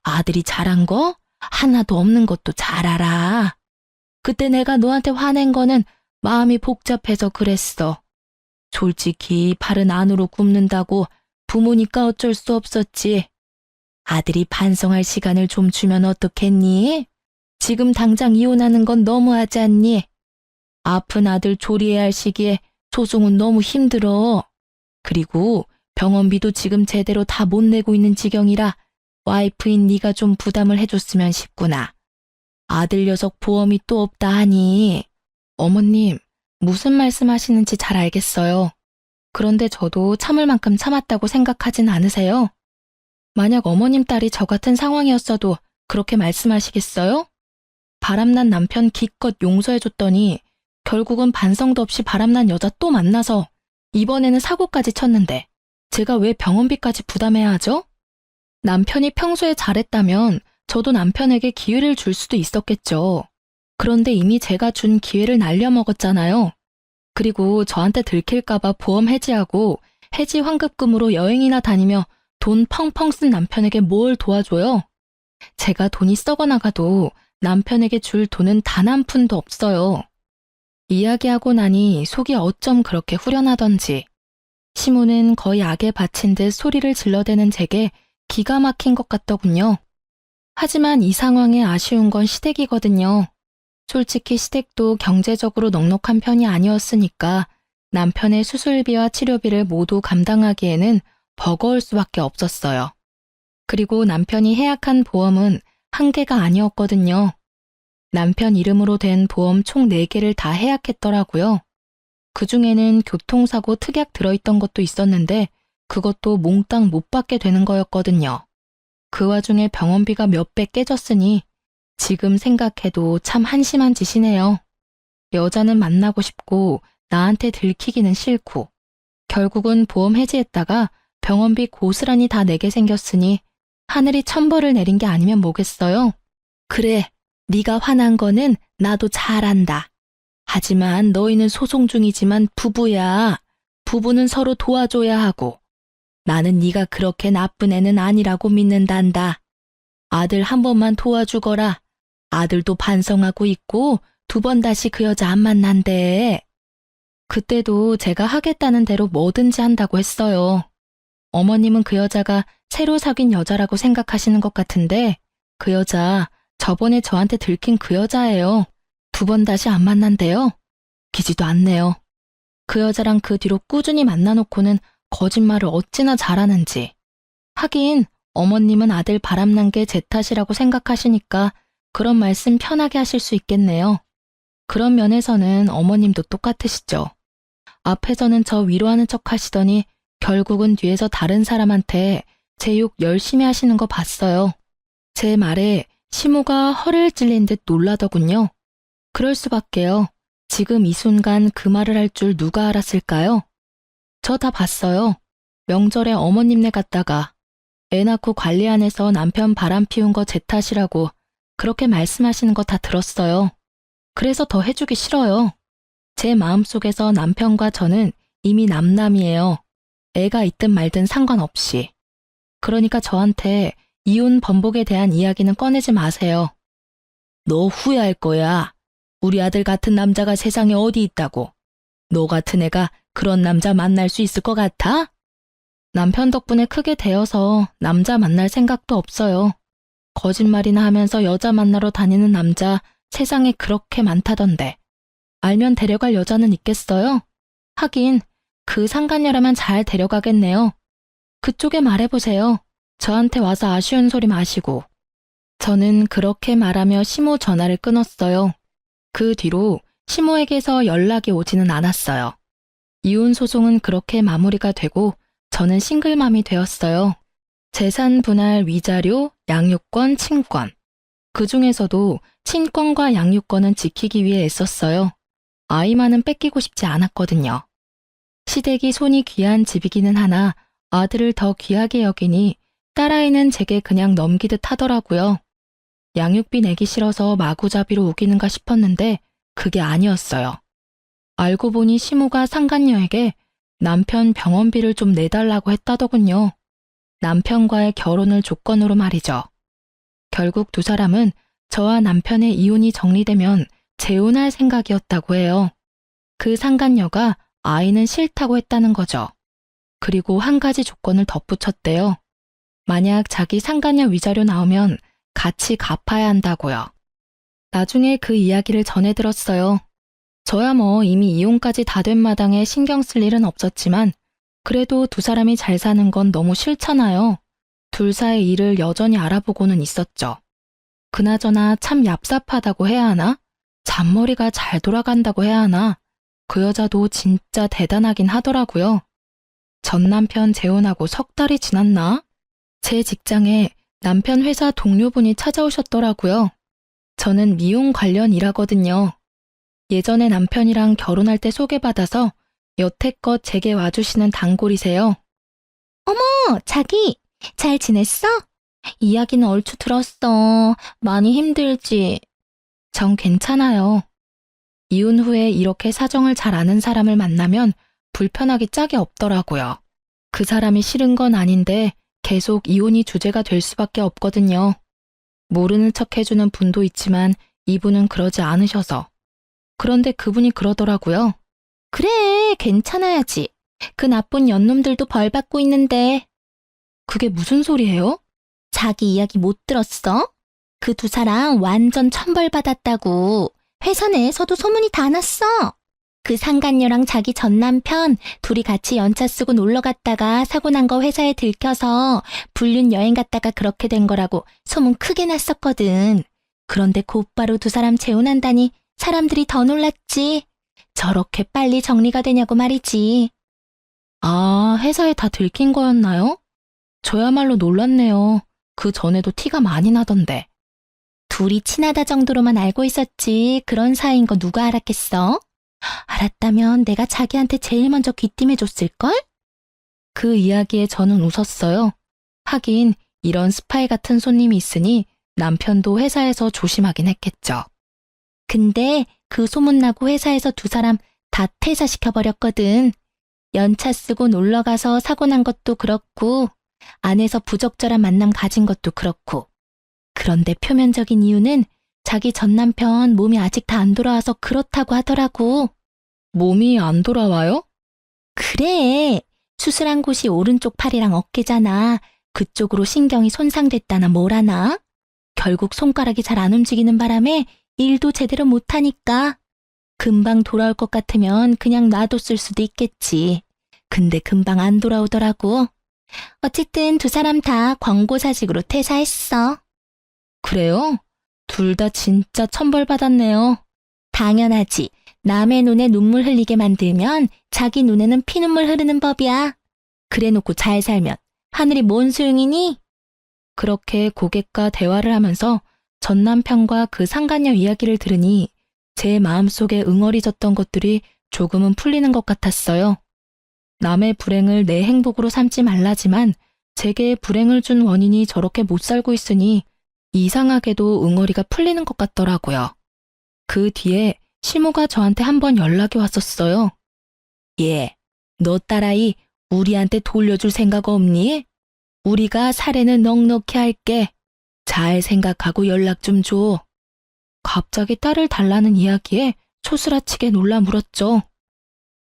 아들이 잘한 거 하나도 없는 것도 잘 알아. 그때 내가 너한테 화낸 거는 마음이 복잡해서 그랬어. 솔직히 발은 안으로 굽는다고 부모니까 어쩔 수 없었지. 아들이 반성할 시간을 좀 주면 어떻겠니? 지금 당장 이혼하는 건 너무하지 않니? 아픈 아들 조리해야 할 시기에 소송은 너무 힘들어. 그리고 병원비도 지금 제대로 다 못 내고 있는 지경이라 와이프인 네가 좀 부담을 해줬으면 싶구나. 아들 녀석 보험이 또 없다 하니. 어머님, 무슨 말씀하시는지 잘 알겠어요. 그런데 저도 참을 만큼 참았다고 생각하진 않으세요? 만약 어머님 딸이 저 같은 상황이었어도 그렇게 말씀하시겠어요? 바람난 남편 기껏 용서해줬더니 결국은 반성도 없이 바람난 여자 또 만나서 이번에는 사고까지 쳤는데 제가 왜 병원비까지 부담해야 하죠? 남편이 평소에 잘했다면 저도 남편에게 기회를 줄 수도 있었겠죠. 그런데 이미 제가 준 기회를 날려먹었잖아요. 그리고 저한테 들킬까봐 보험 해지하고 해지 환급금으로 여행이나 다니며 돈 펑펑 쓴 남편에게 뭘 도와줘요? 제가 돈이 썩어나가도 남편에게 줄 돈은 단 한 푼도 없어요. 이야기하고 나니 속이 어쩜 그렇게 후련하던지. 시모는 거의 악에 바친 듯 소리를 질러대는 제게 기가 막힌 것 같더군요. 하지만 이 상황에 아쉬운 건 시댁이거든요. 솔직히 시댁도 경제적으로 넉넉한 편이 아니었으니까 남편의 수술비와 치료비를 모두 감당하기에는 버거울 수밖에 없었어요. 그리고 남편이 해약한 보험은 한 개가 아니었거든요. 남편 이름으로 된 보험 총 4개를 다 해약했더라고요. 그중에는 교통사고 특약 들어있던 것도 있었는데 그것도 몽땅 못 받게 되는 거였거든요. 그 와중에 병원비가 몇 배 깨졌으니 지금 생각해도 참 한심한 짓이네요. 여자는 만나고 싶고 나한테 들키기는 싫고 결국은 보험 해지했다가 병원비 고스란히 다 내게 생겼으니 하늘이 천벌을 내린 게 아니면 뭐겠어요? 그래, 네가 화난 거는 나도 잘 안다. 하지만 너희는 소송 중이지만 부부야. 부부는 서로 도와줘야 하고 나는 네가 그렇게 나쁜 애는 아니라고 믿는단다. 아들 한 번만 도와주거라. 아들도 반성하고 있고 2번 다시 그 여자 안 만난대. 그때도 제가 하겠다는 대로 뭐든지 한다고 했어요. 어머님은 그 여자가 새로 사귄 여자라고 생각하시는 것 같은데 그 여자 저번에 저한테 들킨 그 여자예요. 2번 다시 안 만난대요. 기지도 않네요. 그 여자랑 그 뒤로 꾸준히 만나놓고는 거짓말을 어찌나 잘하는지. 하긴 어머님은 아들 바람난 게 제 탓이라고 생각하시니까 그런 말씀 편하게 하실 수 있겠네요. 그런 면에서는 어머님도 똑같으시죠. 앞에서는 저 위로하는 척 하시더니 결국은 뒤에서 다른 사람한테 제 욕 열심히 하시는 거 봤어요. 제 말에 시모가 허를 찔린 듯 놀라더군요. 그럴 수밖에요. 지금 이 순간 그 말을 할 줄 누가 알았을까요? 저 다 봤어요. 명절에 어머님네 갔다가 애 낳고 관리 안 해서 남편 바람 피운 거 제 탓이라고 그렇게 말씀하시는 거 다 들었어요. 그래서 더 해주기 싫어요. 제 마음속에서 남편과 저는 이미 남남이에요. 애가 있든 말든 상관없이. 그러니까 저한테 이혼 번복에 대한 이야기는 꺼내지 마세요. 너 후회할 거야. 우리 아들 같은 남자가 세상에 어디 있다고. 너 같은 애가 그런 남자 만날 수 있을 것 같아? 남편 덕분에 크게 되어서 남자 만날 생각도 없어요. 거짓말이나 하면서 여자 만나러 다니는 남자 세상에 그렇게 많다던데. 알면 데려갈 여자는 있겠어요? 하긴 그 상간녀라면 잘 데려가겠네요. 그쪽에 말해보세요. 저한테 와서 아쉬운 소리 마시고. 저는 그렇게 말하며 시모 전화를 끊었어요. 그 뒤로 시모에게서 연락이 오지는 않았어요. 이혼 소송은 그렇게 마무리가 되고 저는 싱글맘이 되었어요. 재산 분할 위자료, 양육권, 친권. 그 중에서도 친권과 양육권은 지키기 위해 애썼어요. 아이만은 뺏기고 싶지 않았거든요. 시댁이 손이 귀한 집이기는 하나 아들을 더 귀하게 여기니 딸아이는 제게 그냥 넘기듯 하더라고요. 양육비 내기 싫어서 마구잡이로 우기는가 싶었는데 그게 아니었어요. 알고 보니 시모가 상간녀에게 남편 병원비를 좀 내달라고 했다더군요. 남편과의 결혼을 조건으로 말이죠. 결국 두 사람은 저와 남편의 이혼이 정리되면 재혼할 생각이었다고 해요. 그 상간녀가 아이는 싫다고 했다는 거죠. 그리고 한 가지 조건을 덧붙였대요. 만약 자기 상간녀 위자료 나오면 같이 갚아야 한다고요. 나중에 그 이야기를 전해 들었어요. 저야 뭐 이미 이혼까지 다 된 마당에 신경 쓸 일은 없었지만 그래도 두 사람이 잘 사는 건 너무 싫잖아요. 둘 사이 일을 여전히 알아보고는 있었죠. 그나저나 참 얍삽하다고 해야 하나? 잔머리가 잘 돌아간다고 해야 하나? 그 여자도 진짜 대단하긴 하더라고요. 전 남편 재혼하고 3달이 지났나? 제 직장에 남편 회사 동료분이 찾아오셨더라고요. 저는 미용 관련 일하거든요. 예전에 남편이랑 결혼할 때 소개받아서 여태껏 제게 와주시는 단골이세요. 어머, 자기, 잘 지냈어? 이야기는 얼추 들었어. 많이 힘들지? 전 괜찮아요. 이혼 후에 이렇게 사정을 잘 아는 사람을 만나면 불편하기 짝이 없더라고요. 그 사람이 싫은 건 아닌데 계속 이혼이 주제가 될 수밖에 없거든요. 모르는 척 해주는 분도 있지만 이분은 그러지 않으셔서. 그런데 그분이 그러더라고요. 그래, 괜찮아야지. 그 나쁜 연놈들도 벌 받고 있는데. 그게 무슨 소리예요? 자기 이야기 못 들었어? 그 두 사람 완전 천벌 받았다고. 회사 내에서도 소문이 다 났어. 그 상간녀랑 자기 전 남편 둘이 같이 연차 쓰고 놀러 갔다가 사고 난 거 회사에 들켜서 불륜 여행 갔다가 그렇게 된 거라고 소문 크게 났었거든. 그런데 곧바로 두 사람 재혼한다니 사람들이 더 놀랐지. 저렇게 빨리 정리가 되냐고 말이지. 아, 회사에 다 들킨 거였나요? 저야말로 놀랐네요. 그 전에도 티가 많이 나던데. 둘이 친하다 정도로만 알고 있었지 그런 사이인 거 누가 알았겠어? 알았다면 내가 자기한테 제일 먼저 귀띔해줬을걸? 그 이야기에 저는 웃었어요. 하긴 이런 스파이 같은 손님이 있으니 남편도 회사에서 조심하긴 했겠죠. 근데 그 소문나고 회사에서 두 사람 다 퇴사시켜버렸거든. 연차 쓰고 놀러가서 사고 난 것도 그렇고 안에서 부적절한 만남 가진 것도 그렇고. 그런데 표면적인 이유는 자기 전 남편 몸이 아직 다 안 돌아와서 그렇다고 하더라고. 몸이 안 돌아와요? 그래. 수술한 곳이 오른쪽 팔이랑 어깨잖아. 그쪽으로 신경이 손상됐다나 뭐라나. 결국 손가락이 잘 안 움직이는 바람에 일도 제대로 못하니까. 금방 돌아올 것 같으면 그냥 놔뒀을 수도 있겠지. 근데 금방 안 돌아오더라고. 어쨌든 두 사람 다 권고사직으로 퇴사했어. 그래요? 둘 다 진짜 천벌받았네요. 당연하지. 남의 눈에 눈물 흘리게 만들면 자기 눈에는 피눈물 흐르는 법이야. 그래놓고 잘 살면 하늘이 뭔 소용이니? 그렇게 고객과 대화를 하면서 전 남편과 그 상간녀 이야기를 들으니 제 마음속에 응어리졌던 것들이 조금은 풀리는 것 같았어요. 남의 불행을 내 행복으로 삼지 말라지만 제게 불행을 준 원인이 저렇게 못 살고 있으니 이상하게도 응어리가 풀리는 것 같더라고요. 그 뒤에 시모가 저한테 한번 연락이 왔었어요. 예, 너 딸아이 우리한테 돌려줄 생각 없니? 우리가 사례는 넉넉히 할게. 잘 생각하고 연락 좀 줘. 갑자기 딸을 달라는 이야기에 초스라치게 놀라 물었죠.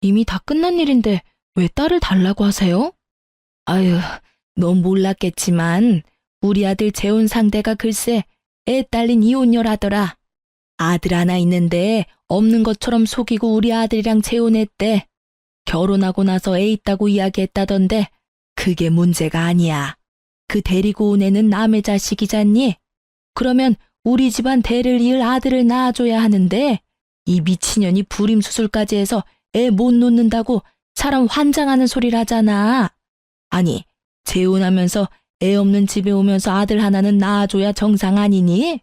이미 다 끝난 일인데 왜 딸을 달라고 하세요? 아유, 넌 몰랐겠지만 우리 아들 재혼 상대가 글쎄 애 딸린 이혼녀라더라. 아들 하나 있는데 없는 것처럼 속이고 우리 아들이랑 재혼했대. 결혼하고 나서 애 있다고 이야기했다던데 그게 문제가 아니야. 그 데리고 온 애는 남의 자식이잖니? 그러면 우리 집안 대를 이을 아들을 낳아줘야 하는데 이 미친년이 불임수술까지 해서 애 못 놓는다고 사람 환장하는 소리를 하잖아. 아니, 재혼하면서 애 없는 집에 오면서 아들 하나는 낳아줘야 정상 아니니?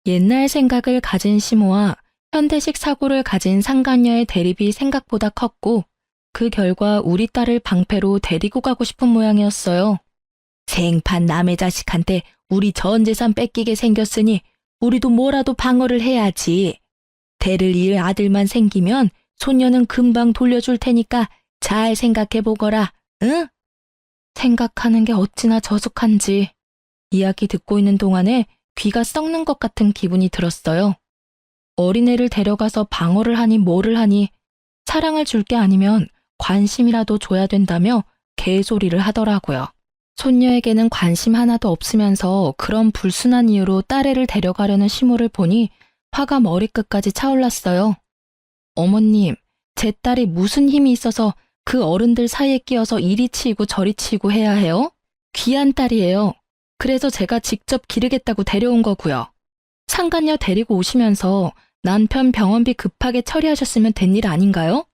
옛날 생각을 가진 시모와 현대식 사고를 가진 상간녀의 대립이 생각보다 컸고 그 결과 우리 딸을 방패로 데리고 가고 싶은 모양이었어요. 생판 남의 자식한테 우리 전 재산 뺏기게 생겼으니 우리도 뭐라도 방어를 해야지. 대를 이을 아들만 생기면 손녀는 금방 돌려줄 테니까 잘 생각해보거라, 응? 생각하는 게 어찌나 저속한지 이야기 듣고 있는 동안에 귀가 썩는 것 같은 기분이 들었어요. 어린애를 데려가서 방어를 하니 뭐를 하니 사랑을 줄 게 아니면 관심이라도 줘야 된다며 개소리를 하더라고요. 손녀에게는 관심 하나도 없으면서 그런 불순한 이유로 딸애를 데려가려는 시모를 보니 화가 머리끝까지 차올랐어요. 어머님, 제 딸이 무슨 힘이 있어서 그 어른들 사이에 끼어서 이리 치이고 저리 치이고 해야 해요? 귀한 딸이에요. 그래서 제가 직접 기르겠다고 데려온 거고요. 상간녀 데리고 오시면서 남편 병원비 급하게 처리하셨으면 된 일 아닌가요?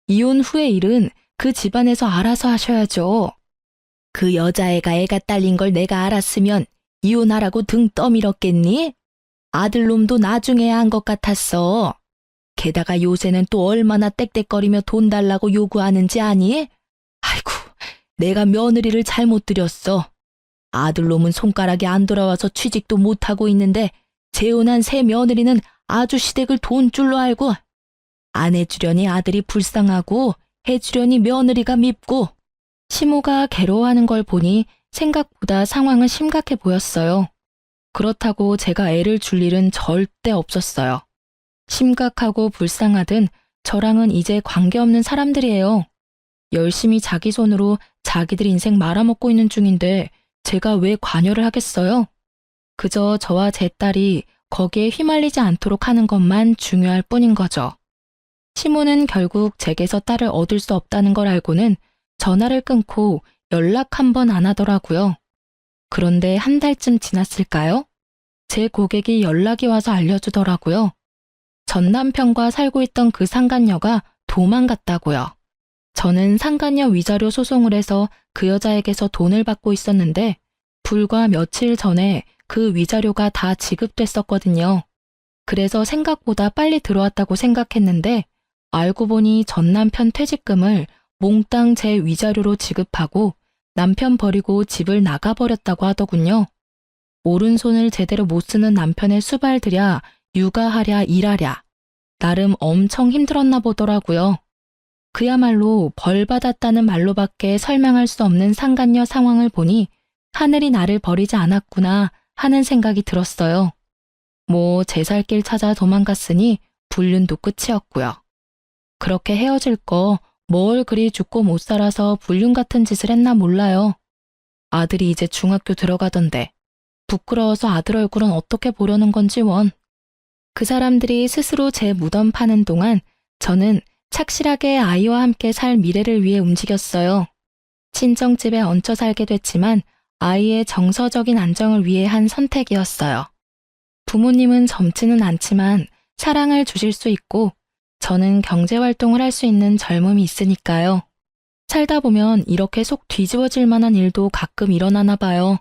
이혼 후의 일은 그 집안에서 알아서 하셔야죠. 그 여자애가 애가 딸린 걸 내가 알았으면 이혼하라고 등 떠밀었겠니? 아들놈도 나중에 한 것 같았어. 게다가 요새는 또 얼마나 떽떽거리며 돈 달라고 요구하는지 아니? 아이고, 내가 며느리를 잘못 들였어. 아들놈은 손가락이 안 돌아와서 취직도 못하고 있는데 재혼한 새 며느리는 아주 시댁을 돈줄로 알고 안 해주려니 아들이 불쌍하고 해주려니 며느리가 밉고 시모가 괴로워하는 걸 보니 생각보다 상황은 심각해 보였어요. 그렇다고 제가 애를 줄 일은 절대 없었어요. 심각하고 불쌍하든 저랑은 이제 관계없는 사람들이에요. 열심히 자기 손으로 자기들 인생 말아먹고 있는 중인데 제가 왜 관여를 하겠어요? 그저 저와 제 딸이 거기에 휘말리지 않도록 하는 것만 중요할 뿐인 거죠. 시모는 결국 제게서 딸을 얻을 수 없다는 걸 알고는 전화를 끊고 연락 한 번 안 하더라고요. 그런데 한 달쯤 지났을까요? 제 고객이 연락이 와서 알려주더라고요. 전 남편과 살고 있던 그 상간녀가 도망갔다고요. 저는 상간녀 위자료 소송을 해서 그 여자에게서 돈을 받고 있었는데 불과 며칠 전에 그 위자료가 다 지급됐었거든요. 그래서 생각보다 빨리 들어왔다고 생각했는데 알고 보니 전 남편 퇴직금을 몽땅 제 위자료로 지급하고 남편 버리고 집을 나가버렸다고 하더군요. 오른손을 제대로 못 쓰는 남편의 수발들야 육아하랴 일하랴 나름 엄청 힘들었나 보더라고요. 그야말로 벌 받았다는 말로밖에 설명할 수 없는 상간녀 상황을 보니 하늘이 나를 버리지 않았구나 하는 생각이 들었어요. 뭐 제 살 길 찾아 도망갔으니 불륜도 끝이었고요. 그렇게 헤어질 거 뭘 그리 죽고 못 살아서 불륜 같은 짓을 했나 몰라요. 아들이 이제 중학교 들어가던데 부끄러워서 아들 얼굴은 어떻게 보려는 건지 원. 그 사람들이 스스로 제 무덤 파는 동안 저는 착실하게 아이와 함께 살 미래를 위해 움직였어요. 친정집에 얹혀 살게 됐지만 아이의 정서적인 안정을 위해 한 선택이었어요. 부모님은 젊지는 않지만 사랑을 주실 수 있고 저는 경제활동을 할 수 있는 젊음이 있으니까요. 살다 보면 이렇게 속 뒤집어질 만한 일도 가끔 일어나나 봐요.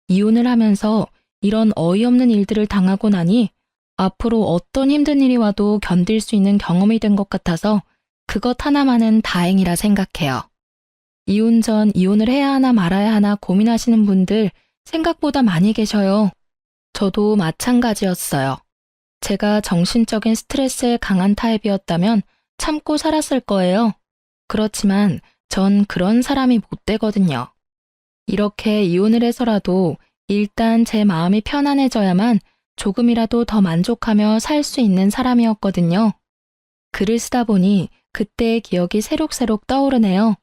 이혼을 하면서 이런 어이없는 일들을 당하고 나니 앞으로 어떤 힘든 일이 와도 견딜 수 있는 경험이 된 것 같아서 그것 하나만은 다행이라 생각해요. 이혼 전 이혼을 해야 하나 말아야 하나 고민하시는 분들 생각보다 많이 계셔요. 저도 마찬가지였어요. 제가 정신적인 스트레스에 강한 타입이었다면 참고 살았을 거예요. 그렇지만 전 그런 사람이 못 되거든요. 이렇게 이혼을 해서라도 일단 제 마음이 편안해져야만 조금이라도 더 만족하며 살 수 있는 사람이었거든요. 글을 쓰다 보니 그때의 기억이 새록새록 떠오르네요.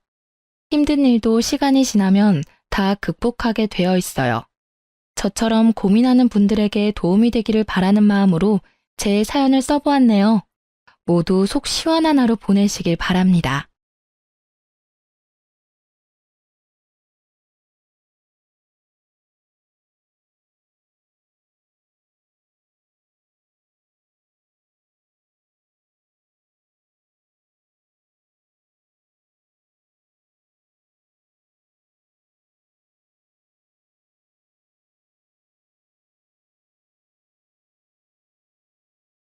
힘든 일도 시간이 지나면 다 극복하게 되어 있어요. 저처럼 고민하는 분들에게 도움이 되기를 바라는 마음으로 제 사연을 써보았네요. 모두 속 시원한 하루 보내시길 바랍니다.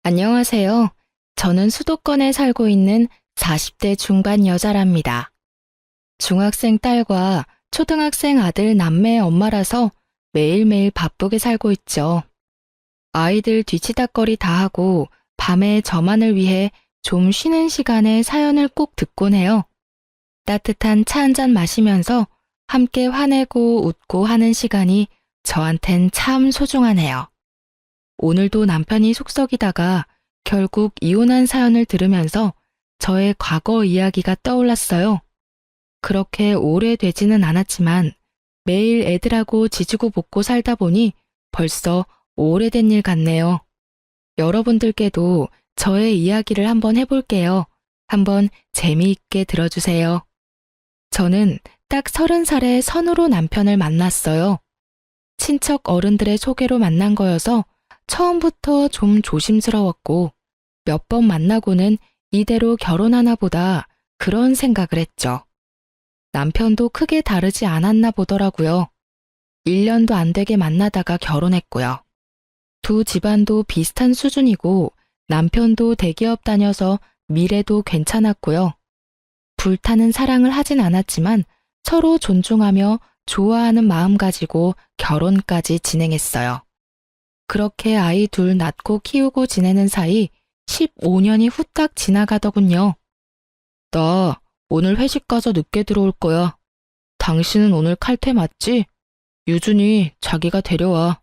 안녕하세요. 저는 수도권에 살고 있는 40대 중반 여자랍니다. 중학생 딸과 초등학생 아들 남매의 엄마라서 매일매일 바쁘게 살고 있죠. 아이들 뒤치다꺼리 다 하고 밤에 저만을 위해 좀 쉬는 시간에 사연을 꼭 듣곤 해요. 따뜻한 차 한 잔 마시면서 함께 화내고 웃고 하는 시간이 저한텐 참 소중하네요. 오늘도 남편이 속썩이다가 결국 이혼한 사연을 들으면서 저의 과거 이야기가 떠올랐어요. 그렇게 오래되지는 않았지만 매일 애들하고 지지고 볶고 살다 보니 벌써 오래된 일 같네요. 여러분들께도 저의 이야기를 한번 해볼게요. 한번 재미있게 들어주세요. 저는 딱 30살에 선우로 남편을 만났어요. 친척 어른들의 소개로 만난 거여서 처음부터 좀 조심스러웠고 몇 번 만나고는 이대로 결혼하나 보다 그런 생각을 했죠. 남편도 크게 다르지 않았나 보더라고요. 1년도 안 되게 만나다가 결혼했고요. 두 집안도 비슷한 수준이고 남편도 대기업 다녀서 미래도 괜찮았고요. 불타는 사랑을 하진 않았지만 서로 존중하며 좋아하는 마음 가지고 결혼까지 진행했어요. 그렇게 아이 둘 낳고 키우고 지내는 사이 15년이 후딱 지나가더군요. 나 오늘 회식 가서 늦게 들어올 거야. 당신은 오늘 칼퇴 맞지? 유준이 자기가 데려와.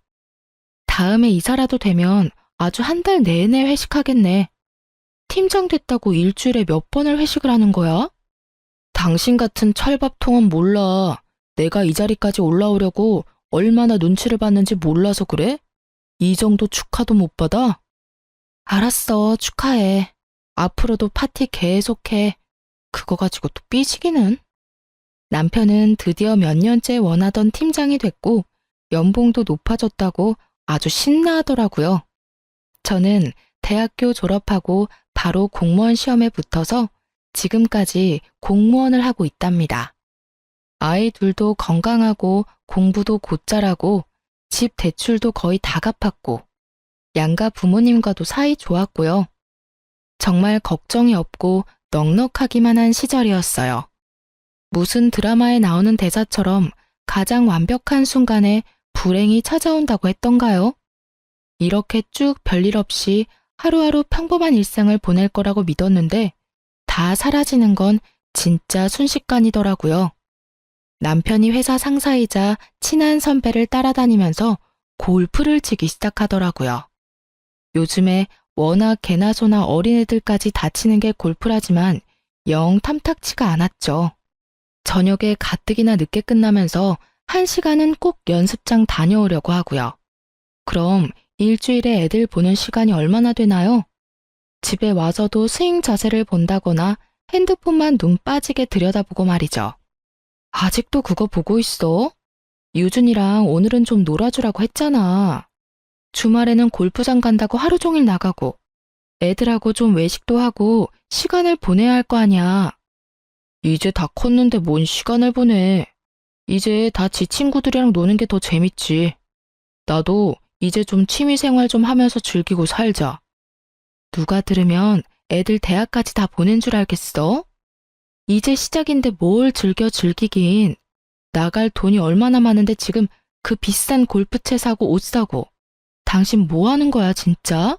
다음에 이사라도 되면 아주 한 달 내내 회식하겠네. 팀장 됐다고 일주일에 몇 번을 회식을 하는 거야? 당신 같은 철밥통은 몰라. 내가 이 자리까지 올라오려고 얼마나 눈치를 봤는지 몰라서 그래? 이 정도 축하도 못 받아? 알았어, 축하해. 앞으로도 파티 계속해. 그거 가지고 또 삐지기는. 남편은 드디어 몇 년째 원하던 팀장이 됐고 연봉도 높아졌다고 아주 신나하더라고요. 저는 대학교 졸업하고 바로 공무원 시험에 붙어서 지금까지 공무원을 하고 있답니다. 아이 둘도 건강하고 공부도 곧잘하고 집 대출도 거의 다 갚았고 양가 부모님과도 사이 좋았고요. 정말 걱정이 없고 넉넉하기만 한 시절이었어요. 무슨 드라마에 나오는 대사처럼 가장 완벽한 순간에 불행이 찾아온다고 했던가요? 이렇게 쭉 별일 없이 하루하루 평범한 일상을 보낼 거라고 믿었는데 다 사라지는 건 진짜 순식간이더라고요. 남편이 회사 상사이자 친한 선배를 따라다니면서 골프를 치기 시작하더라고요. 요즘에 워낙 개나 소나 어린애들까지 다치는 게 골프라지만 영 탐탁치가 않았죠. 저녁에 가뜩이나 늦게 끝나면서 1시간은 꼭 연습장 다녀오려고 하고요. 그럼 일주일에 애들 보는 시간이 얼마나 되나요? 집에 와서도 스윙 자세를 본다거나 핸드폰만 눈 빠지게 들여다보고 말이죠. 아직도 그거 보고 있어? 유준이랑 오늘은 좀 놀아주라고 했잖아. 주말에는 골프장 간다고 하루 종일 나가고 애들하고 좀 외식도 하고 시간을 보내야 할 거 아니야. 이제 다 컸는데 뭔 시간을 보내. 이제 다 지 친구들이랑 노는 게 더 재밌지. 나도 이제 좀 취미생활 좀 하면서 즐기고 살자. 누가 들으면 애들 대학까지 다 보낸 줄 알겠어? 이제 시작인데 뭘 즐기긴. 나갈 돈이 얼마나 많은데 지금 그 비싼 골프채 사고 옷 사고. 당신 뭐 하는 거야, 진짜?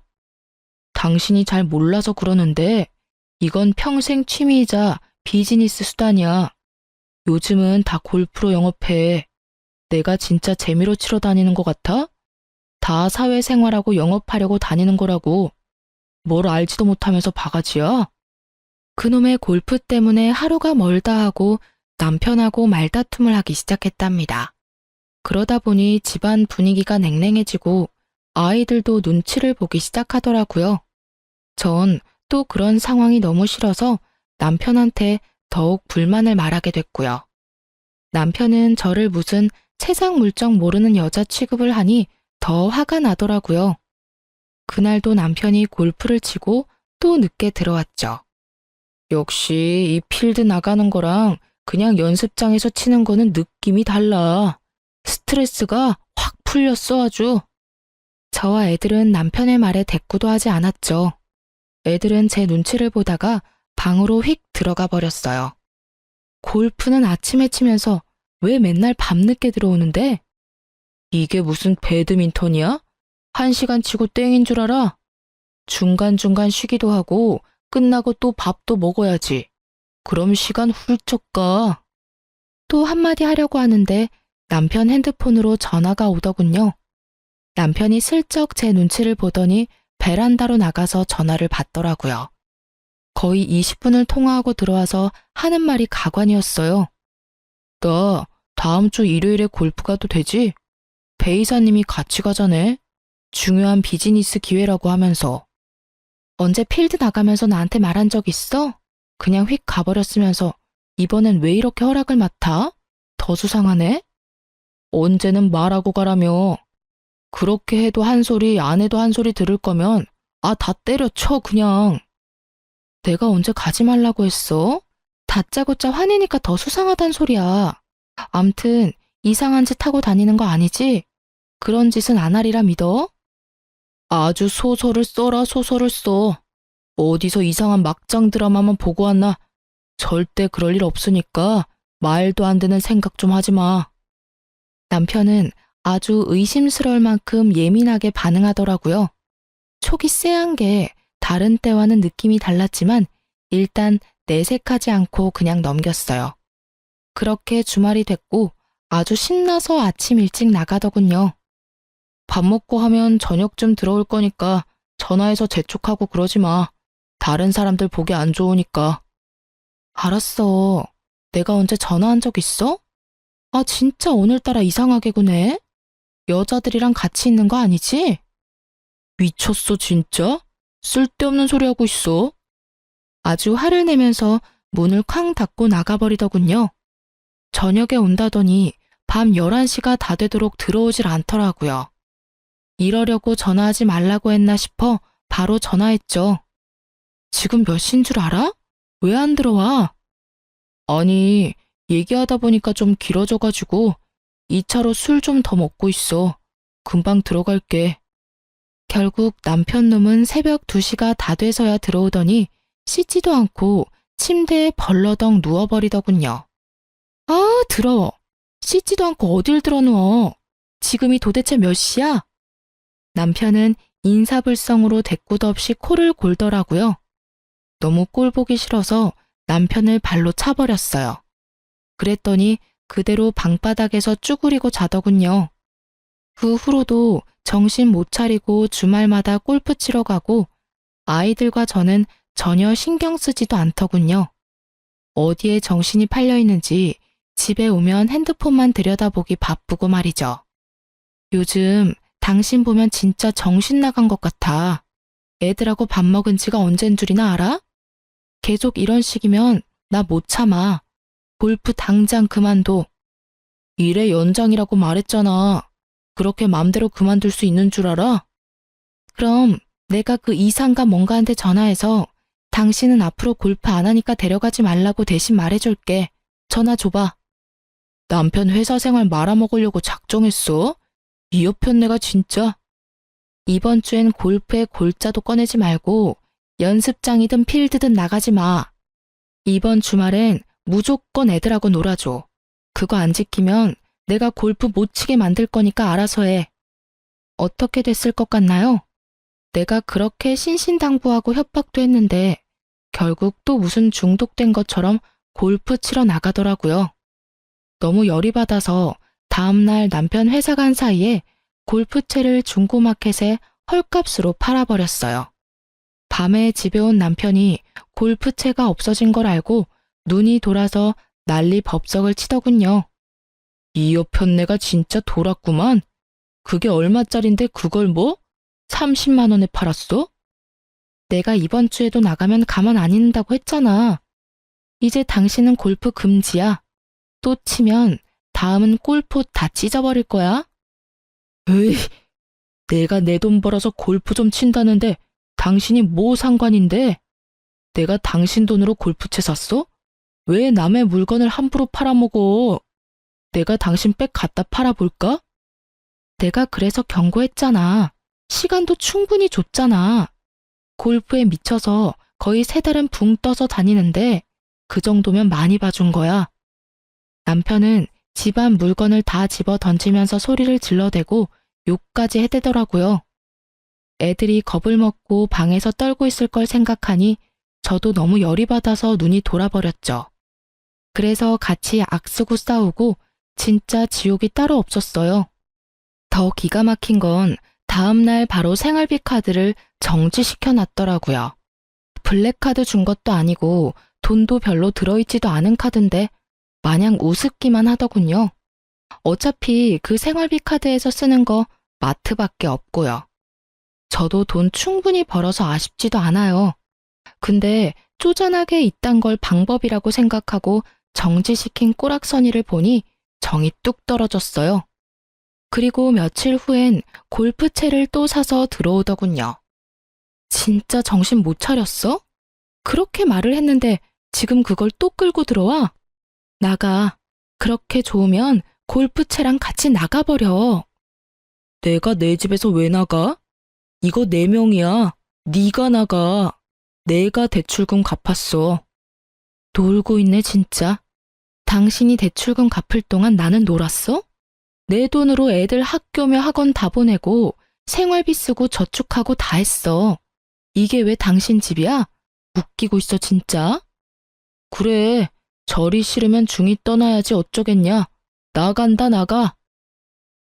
당신이 잘 몰라서 그러는데 이건 평생 취미이자 비즈니스 수단이야. 요즘은 다 골프로 영업해. 내가 진짜 재미로 치러 다니는 것 같아? 다 사회생활하고 영업하려고 다니는 거라고. 뭘 알지도 못하면서 바가지야? 그놈의 골프 때문에 하루가 멀다 하고 남편하고 말다툼을 하기 시작했답니다. 그러다 보니 집안 분위기가 냉랭해지고 아이들도 눈치를 보기 시작하더라고요. 전 또 그런 상황이 너무 싫어서 남편한테 더욱 불만을 말하게 됐고요. 남편은 저를 무슨 세상 물정 모르는 여자 취급을 하니 더 화가 나더라고요. 그날도 남편이 골프를 치고 또 늦게 들어왔죠. 역시 이 필드 나가는 거랑 그냥 연습장에서 치는 거는 느낌이 달라. 스트레스가 확 풀렸어 아주. 저와 애들은 남편의 말에 대꾸도 하지 않았죠. 애들은 제 눈치를 보다가 방으로 휙 들어가 버렸어요. 골프는 아침에 치면서 왜 맨날 밤늦게 들어오는데? 이게 무슨 배드민턴이야? 1시간 치고 땡인 줄 알아? 중간중간 쉬기도 하고 끝나고 또 밥도 먹어야지. 그럼 시간 훌쩍 가. 또 한마디 하려고 하는데 남편 핸드폰으로 전화가 오더군요. 남편이 슬쩍 제 눈치를 보더니 베란다로 나가서 전화를 받더라고요. 거의 20분을 통화하고 들어와서 하는 말이 가관이었어요. 나 다음 주 일요일에 골프 가도 되지? 배 이사님이 같이 가자네. 중요한 비즈니스 기회라고 하면서. 언제 필드 나가면서 나한테 말한 적 있어? 그냥 휙 가버렸으면서 이번엔 왜 이렇게 허락을 맡아? 더 수상하네? 언제는 말하고 가라며. 그렇게 해도 한 소리 안 해도 한 소리 들을 거면 다 때려쳐 그냥. 내가 언제 가지 말라고 했어? 다짜고짜 화내니까 더 수상하단 소리야. 암튼 이상한 짓 하고 다니는 거 아니지? 그런 짓은 안 하리라 믿어? 아주 소설을 써라 소설을 써. 어디서 이상한 막장 드라마만 보고 왔나? 절대 그럴 일 없으니까 말도 안 되는 생각 좀 하지 마. 남편은 아주 의심스러울 만큼 예민하게 반응하더라고요. 촉이 쎄한 게 다른 때와는 느낌이 달랐지만 일단 내색하지 않고 그냥 넘겼어요. 그렇게 주말이 됐고 아주 신나서 아침 일찍 나가더군요. 밥 먹고 하면 저녁쯤 들어올 거니까 전화해서 재촉하고 그러지 마. 다른 사람들 보기 안 좋으니까. 알았어. 내가 언제 전화한 적 있어? 아, 진짜 오늘따라 이상하게 구네. 여자들이랑 같이 있는 거 아니지? 미쳤어, 진짜? 쓸데없는 소리 하고 있어. 아주 화를 내면서 문을 쾅 닫고 나가버리더군요. 저녁에 온다더니 밤 11시가 다 되도록 들어오질 않더라고요. 이러려고 전화하지 말라고 했나 싶어 바로 전화했죠. 지금 몇 시인 줄 알아? 왜 안 들어와? 아니, 얘기하다 보니까 좀 길어져가지고 2차로 술 좀 더 먹고 있어. 금방 들어갈게. 결국 남편 놈은 새벽 2시가 다 돼서야 들어오더니 씻지도 않고 침대에 벌러덩 누워버리더군요. 아, 더러워. 씻지도 않고 어딜 들어누워. 지금이 도대체 몇 시야? 남편은 인사불성으로 대꾸도 없이 코를 골더라고요. 너무 꼴 보기 싫어서 남편을 발로 차버렸어요. 그랬더니 그대로 방바닥에서 쭈그리고 자더군요. 그 후로도 정신 못 차리고 주말마다 골프 치러 가고 아이들과 저는 전혀 신경 쓰지도 않더군요. 어디에 정신이 팔려 있는지 집에 오면 핸드폰만 들여다보기 바쁘고 말이죠. 요즘 당신 보면 진짜 정신 나간 것 같아. 애들하고 밥 먹은 지가 언젠 줄이나 알아? 계속 이런 식이면 나 못 참아. 골프 당장 그만둬. 일의 연장이라고 말했잖아. 그렇게 맘대로 그만둘 수 있는 줄 알아? 그럼 내가 그 이상가 뭔가한테 전화해서 당신은 앞으로 골프 안 하니까 데려가지 말라고 대신 말해줄게. 전화 줘봐. 남편 회사 생활 말아먹으려고 작정했어? 이 여편네가 진짜. 이번 주엔 골프에 골자도 꺼내지 말고 연습장이든 필드든 나가지 마. 이번 주말엔 무조건 애들하고 놀아줘. 그거 안 지키면 내가 골프 못 치게 만들 거니까 알아서 해. 어떻게 됐을 것 같나요? 내가 그렇게 신신당부하고 협박도 했는데 결국 또 무슨 중독된 것처럼 골프 치러 나가더라고요. 너무 열이 받아서 다음날 남편 회사 간 사이에 골프채를 중고마켓에 헐값으로 팔아버렸어요. 밤에 집에 온 남편이 골프채가 없어진 걸 알고 눈이 돌아서 난리 법석을 치더군요. 이 여편네가 진짜 돌았구만. 그게 얼마짜린데 그걸 뭐? 30만 원에 팔았어? 내가 이번 주에도 나가면 가만 안 있는다고 했잖아. 이제 당신은 골프 금지야. 또 치면 다음은 골프 다 찢어버릴 거야. 에이, 내가 내 돈 벌어서 골프 좀 친다는데 당신이 뭐 상관인데? 내가 당신 돈으로 골프채 샀어? 왜 남의 물건을 함부로 팔아먹어? 내가 당신 백 갖다 팔아볼까? 내가 그래서 경고했잖아. 시간도 충분히 줬잖아. 골프에 미쳐서 거의 3달은 붕 떠서 다니는데 그 정도면 많이 봐준 거야. 남편은 집안 물건을 다 집어 던지면서 소리를 질러대고 욕까지 해대더라고요. 애들이 겁을 먹고 방에서 떨고 있을 걸 생각하니 저도 너무 열이 받아서 눈이 돌아버렸죠. 그래서 같이 악쓰고 싸우고 진짜 지옥이 따로 없었어요. 더 기가 막힌 건 다음날 바로 생활비 카드를 정지시켜 놨더라고요. 블랙카드 준 것도 아니고 돈도 별로 들어있지도 않은 카드인데 마냥 우습기만 하더군요. 어차피 그 생활비 카드에서 쓰는 거 마트밖에 없고요. 저도 돈 충분히 벌어서 아쉽지도 않아요. 근데 쪼잔하게 이딴 걸 방법이라고 생각하고 정지시킨 꼬락서니를 보니 정이 뚝 떨어졌어요. 그리고 며칠 후엔 골프채를 또 사서 들어오더군요. 진짜 정신 못 차렸어? 그렇게 말을 했는데 지금 그걸 또 끌고 들어와? 나가. 그렇게 좋으면 골프채랑 같이 나가버려. 내가 내 집에서 왜 나가? 이거 내 명이야. 네가 나가. 내가 대출금 갚았어. 놀고 있네 진짜. 당신이 대출금 갚을 동안 나는 놀았어? 내 돈으로 애들 학교며 학원 다 보내고 생활비 쓰고 저축하고 다 했어. 이게 왜 당신 집이야? 웃기고 있어 진짜. 그래, 절이 싫으면 중이 떠나야지 어쩌겠냐. 나간다 나가.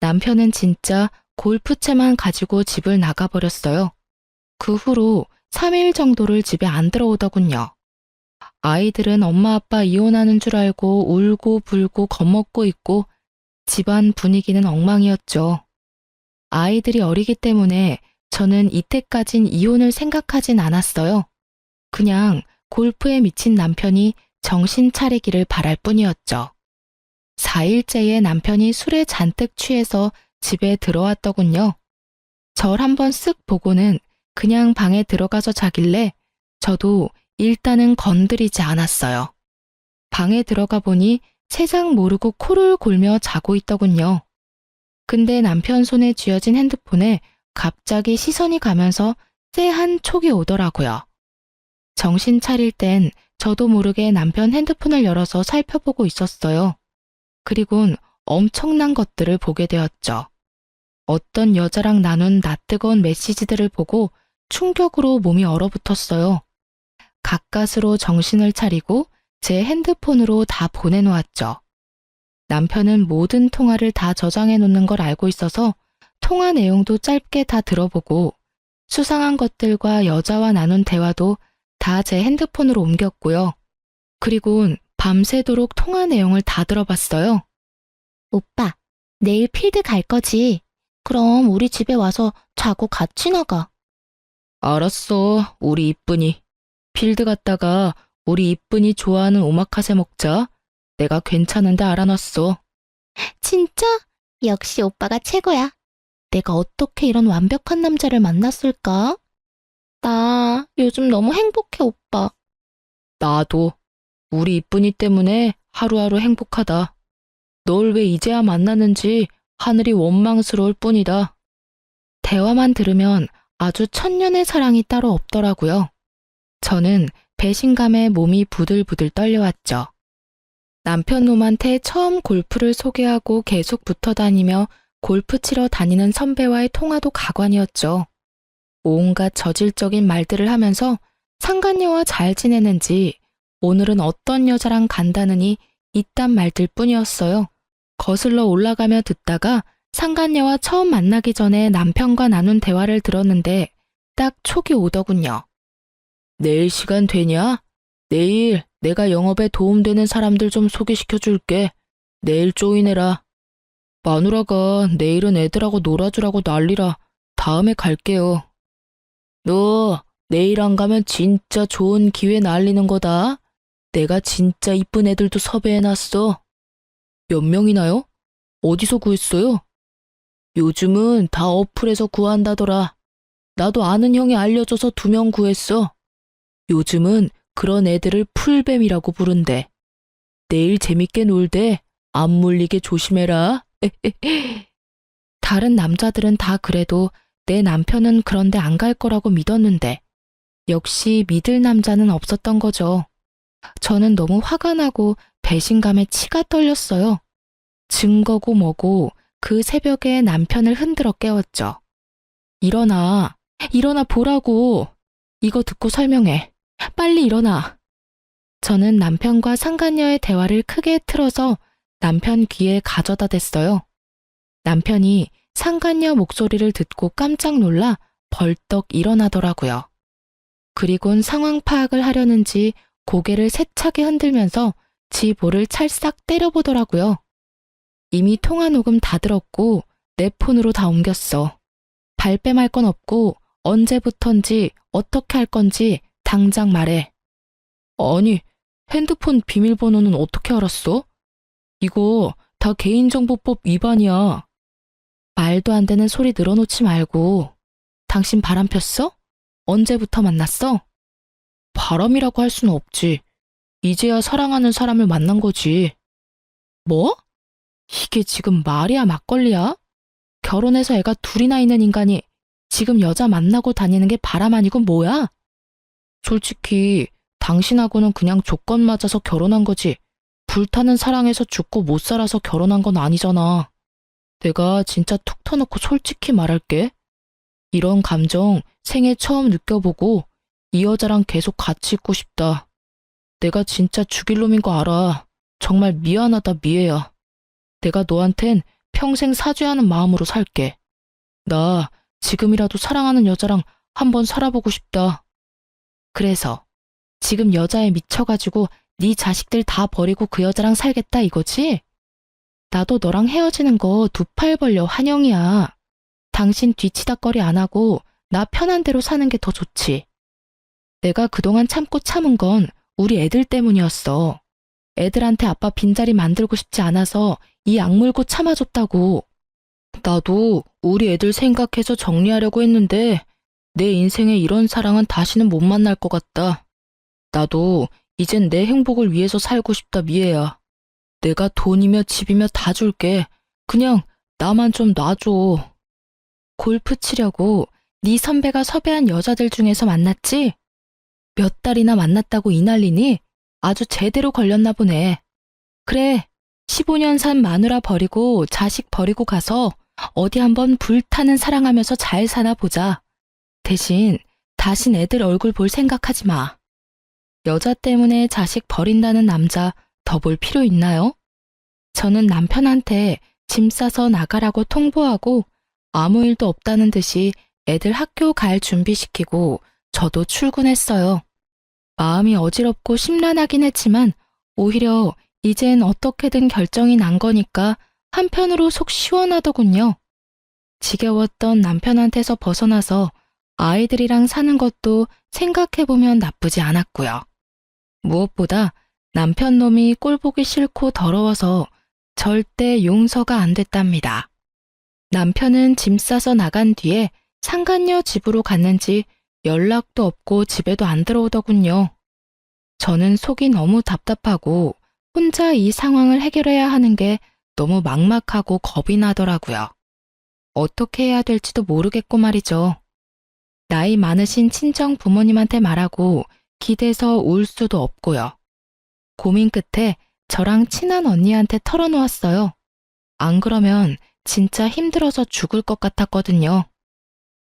남편은 진짜 골프채만 가지고 집을 나가버렸어요. 그 후로 3일 정도를 집에 안 들어오더군요. 아이들은 엄마 아빠 이혼하는 줄 알고 울고 불고 겁먹고 있고 집안 분위기는 엉망이었죠. 아이들이 어리기 때문에 저는 이때까진 이혼을 생각하진 않았어요. 그냥 골프에 미친 남편이 정신 차리기를 바랄 뿐이었죠. 4일째에 남편이 술에 잔뜩 취해서 집에 들어왔더군요. 절 한번 쓱 보고는 그냥 방에 들어가서 자길래 저도 일단은 건드리지 않았어요. 방에 들어가 보니 세상 모르고 코를 골며 자고 있더군요. 근데 남편 손에 쥐어진 핸드폰에 갑자기 시선이 가면서 쎄한 촉이 오더라고요. 정신 차릴 땐 저도 모르게 남편 핸드폰을 열어서 살펴보고 있었어요. 그리곤 엄청난 것들을 보게 되었죠. 어떤 여자랑 나눈 낯뜨거운 메시지들을 보고 충격으로 몸이 얼어붙었어요. 가까스로 정신을 차리고 제 핸드폰으로 다 보내놓았죠. 남편은 모든 통화를 다 저장해 놓는 걸 알고 있어서 통화 내용도 짧게 다 들어보고 수상한 것들과 여자와 나눈 대화도 다 제 핸드폰으로 옮겼고요. 그리곤 밤새도록 통화 내용을 다 들어봤어요. 오빠, 내일 필드 갈 거지? 그럼 우리 집에 와서 자고 같이 나가. 알았어, 우리 이쁜이. 필드 갔다가 우리 이쁜이 좋아하는 오마카세 먹자. 내가 괜찮은데 알아놨어. 진짜? 역시 오빠가 최고야. 내가 어떻게 이런 완벽한 남자를 만났을까? 나 요즘 너무 행복해, 오빠. 나도. 우리 이쁜이 때문에 하루하루 행복하다. 널 왜 이제야 만나는지 하늘이 원망스러울 뿐이다. 대화만 들으면 아주 천년의 사랑이 따로 없더라고요. 저는 배신감에 몸이 부들부들 떨려왔죠. 남편 놈한테 처음 골프를 소개하고 계속 붙어 다니며 골프 치러 다니는 선배와의 통화도 가관이었죠. 온갖 저질적인 말들을 하면서 상간녀와 잘 지내는지 오늘은 어떤 여자랑 간다느니 이딴 말들 뿐이었어요. 거슬러 올라가며 듣다가 상간녀와 처음 만나기 전에 남편과 나눈 대화를 들었는데 딱 촉이 오더군요. 내일 시간 되냐? 내일 내가 영업에 도움되는 사람들 좀 소개시켜 줄게. 내일 조인해라. 마누라가 내일은 애들하고 놀아주라고 난리라. 다음에 갈게요. 너 내일 안 가면 진짜 좋은 기회 날리는 거다. 내가 진짜 이쁜 애들도 섭외해놨어. 몇 명이나요? 어디서 구했어요? 요즘은 다 어플에서 구한다더라. 나도 아는 형이 알려줘서 2명 구했어. 요즘은 그런 애들을 풀뱀이라고 부른대. 내일 재밌게 놀대. 안 물리게 조심해라. 다른 남자들은 다 그래도 내 남편은 그런데 안 갈 거라고 믿었는데 역시 믿을 남자는 없었던 거죠. 저는 너무 화가 나고 배신감에 치가 떨렸어요. 증거고 뭐고 그 새벽에 남편을 흔들어 깨웠죠. 일어나, 일어나 보라고. 이거 듣고 설명해. 빨리 일어나. 저는 남편과 상간녀의 대화를 크게 틀어서 남편 귀에 가져다 댔어요. 남편이 상간녀 목소리를 듣고 깜짝 놀라 벌떡 일어나더라고요. 그리곤 상황 파악을 하려는지 고개를 세차게 흔들면서 지 볼을 찰싹 때려보더라고요. 이미 통화 녹음 다 들었고 내 폰으로 다 옮겼어. 발뺌할 건 없고 언제부턴지 어떻게 할 건지 당장 말해. 아니, 핸드폰 비밀번호는 어떻게 알았어? 이거 다 개인정보법 위반이야. 말도 안 되는 소리 늘어놓지 말고. 당신 바람 폈어? 언제부터 만났어? 바람이라고 할 수는 없지. 이제야 사랑하는 사람을 만난 거지. 뭐? 이게 지금 말이야 막걸리야? 결혼해서 애가 2이나 있는 인간이 지금 여자 만나고 다니는 게 바람 아니고 뭐야? 솔직히 당신하고는 그냥 조건 맞아서 결혼한 거지. 불타는 사랑에서 죽고 못 살아서 결혼한 건 아니잖아. 내가 진짜 툭 터놓고 솔직히 말할게. 이런 감정 생애 처음 느껴보고 이 여자랑 계속 같이 있고 싶다. 내가 진짜 죽일 놈인 거 알아. 정말 미안하다, 미애야. 내가 너한텐 평생 사죄하는 마음으로 살게. 나 지금이라도 사랑하는 여자랑 한번 살아보고 싶다. 그래서 지금 여자에 미쳐가지고 네 자식들 다 버리고 그 여자랑 살겠다 이거지? 나도 너랑 헤어지는 거 두 팔 벌려 환영이야. 당신 뒤치다꺼리 안 하고 나 편한 대로 사는 게 더 좋지. 내가 그동안 참고 참은 건 우리 애들 때문이었어. 애들한테 아빠 빈자리 만들고 싶지 않아서 이 악물고 참아줬다고. 나도 우리 애들 생각해서 정리하려고 했는데 내 인생에 이런 사랑은 다시는 못 만날 것 같다. 나도 이젠 내 행복을 위해서 살고 싶다, 미애야. 내가 돈이며 집이며 다 줄게. 그냥 나만 좀 놔줘. 골프 치려고 네 선배가 섭외한 여자들 중에서 만났지? 몇 달이나 만났다고 이 난리니? 아주 제대로 걸렸나 보네. 그래, 15년 산 마누라 버리고 자식 버리고 가서 어디 한번 불타는 사랑하면서 잘 사나 보자. 대신 다신 애들 얼굴 볼 생각하지 마. 여자 때문에 자식 버린다는 남자 더 볼 필요 있나요? 저는 남편한테 짐 싸서 나가라고 통보하고 아무 일도 없다는 듯이 애들 학교 갈 준비시키고 저도 출근했어요. 마음이 어지럽고 심란하긴 했지만 오히려 이젠 어떻게든 결정이 난 거니까 한편으로 속 시원하더군요. 지겨웠던 남편한테서 벗어나서 아이들이랑 사는 것도 생각해보면 나쁘지 않았고요. 무엇보다 남편 놈이 꼴보기 싫고 더러워서 절대 용서가 안 됐답니다. 남편은 짐 싸서 나간 뒤에 상간녀 집으로 갔는지 연락도 없고 집에도 안 들어오더군요. 저는 속이 너무 답답하고 혼자 이 상황을 해결해야 하는 게 너무 막막하고 겁이 나더라고요. 어떻게 해야 될지도 모르겠고 말이죠. 나이 많으신 친정 부모님한테 말하고 기대서 울 수도 없고요. 고민 끝에 저랑 친한 언니한테 털어놓았어요. 안 그러면 진짜 힘들어서 죽을 것 같았거든요.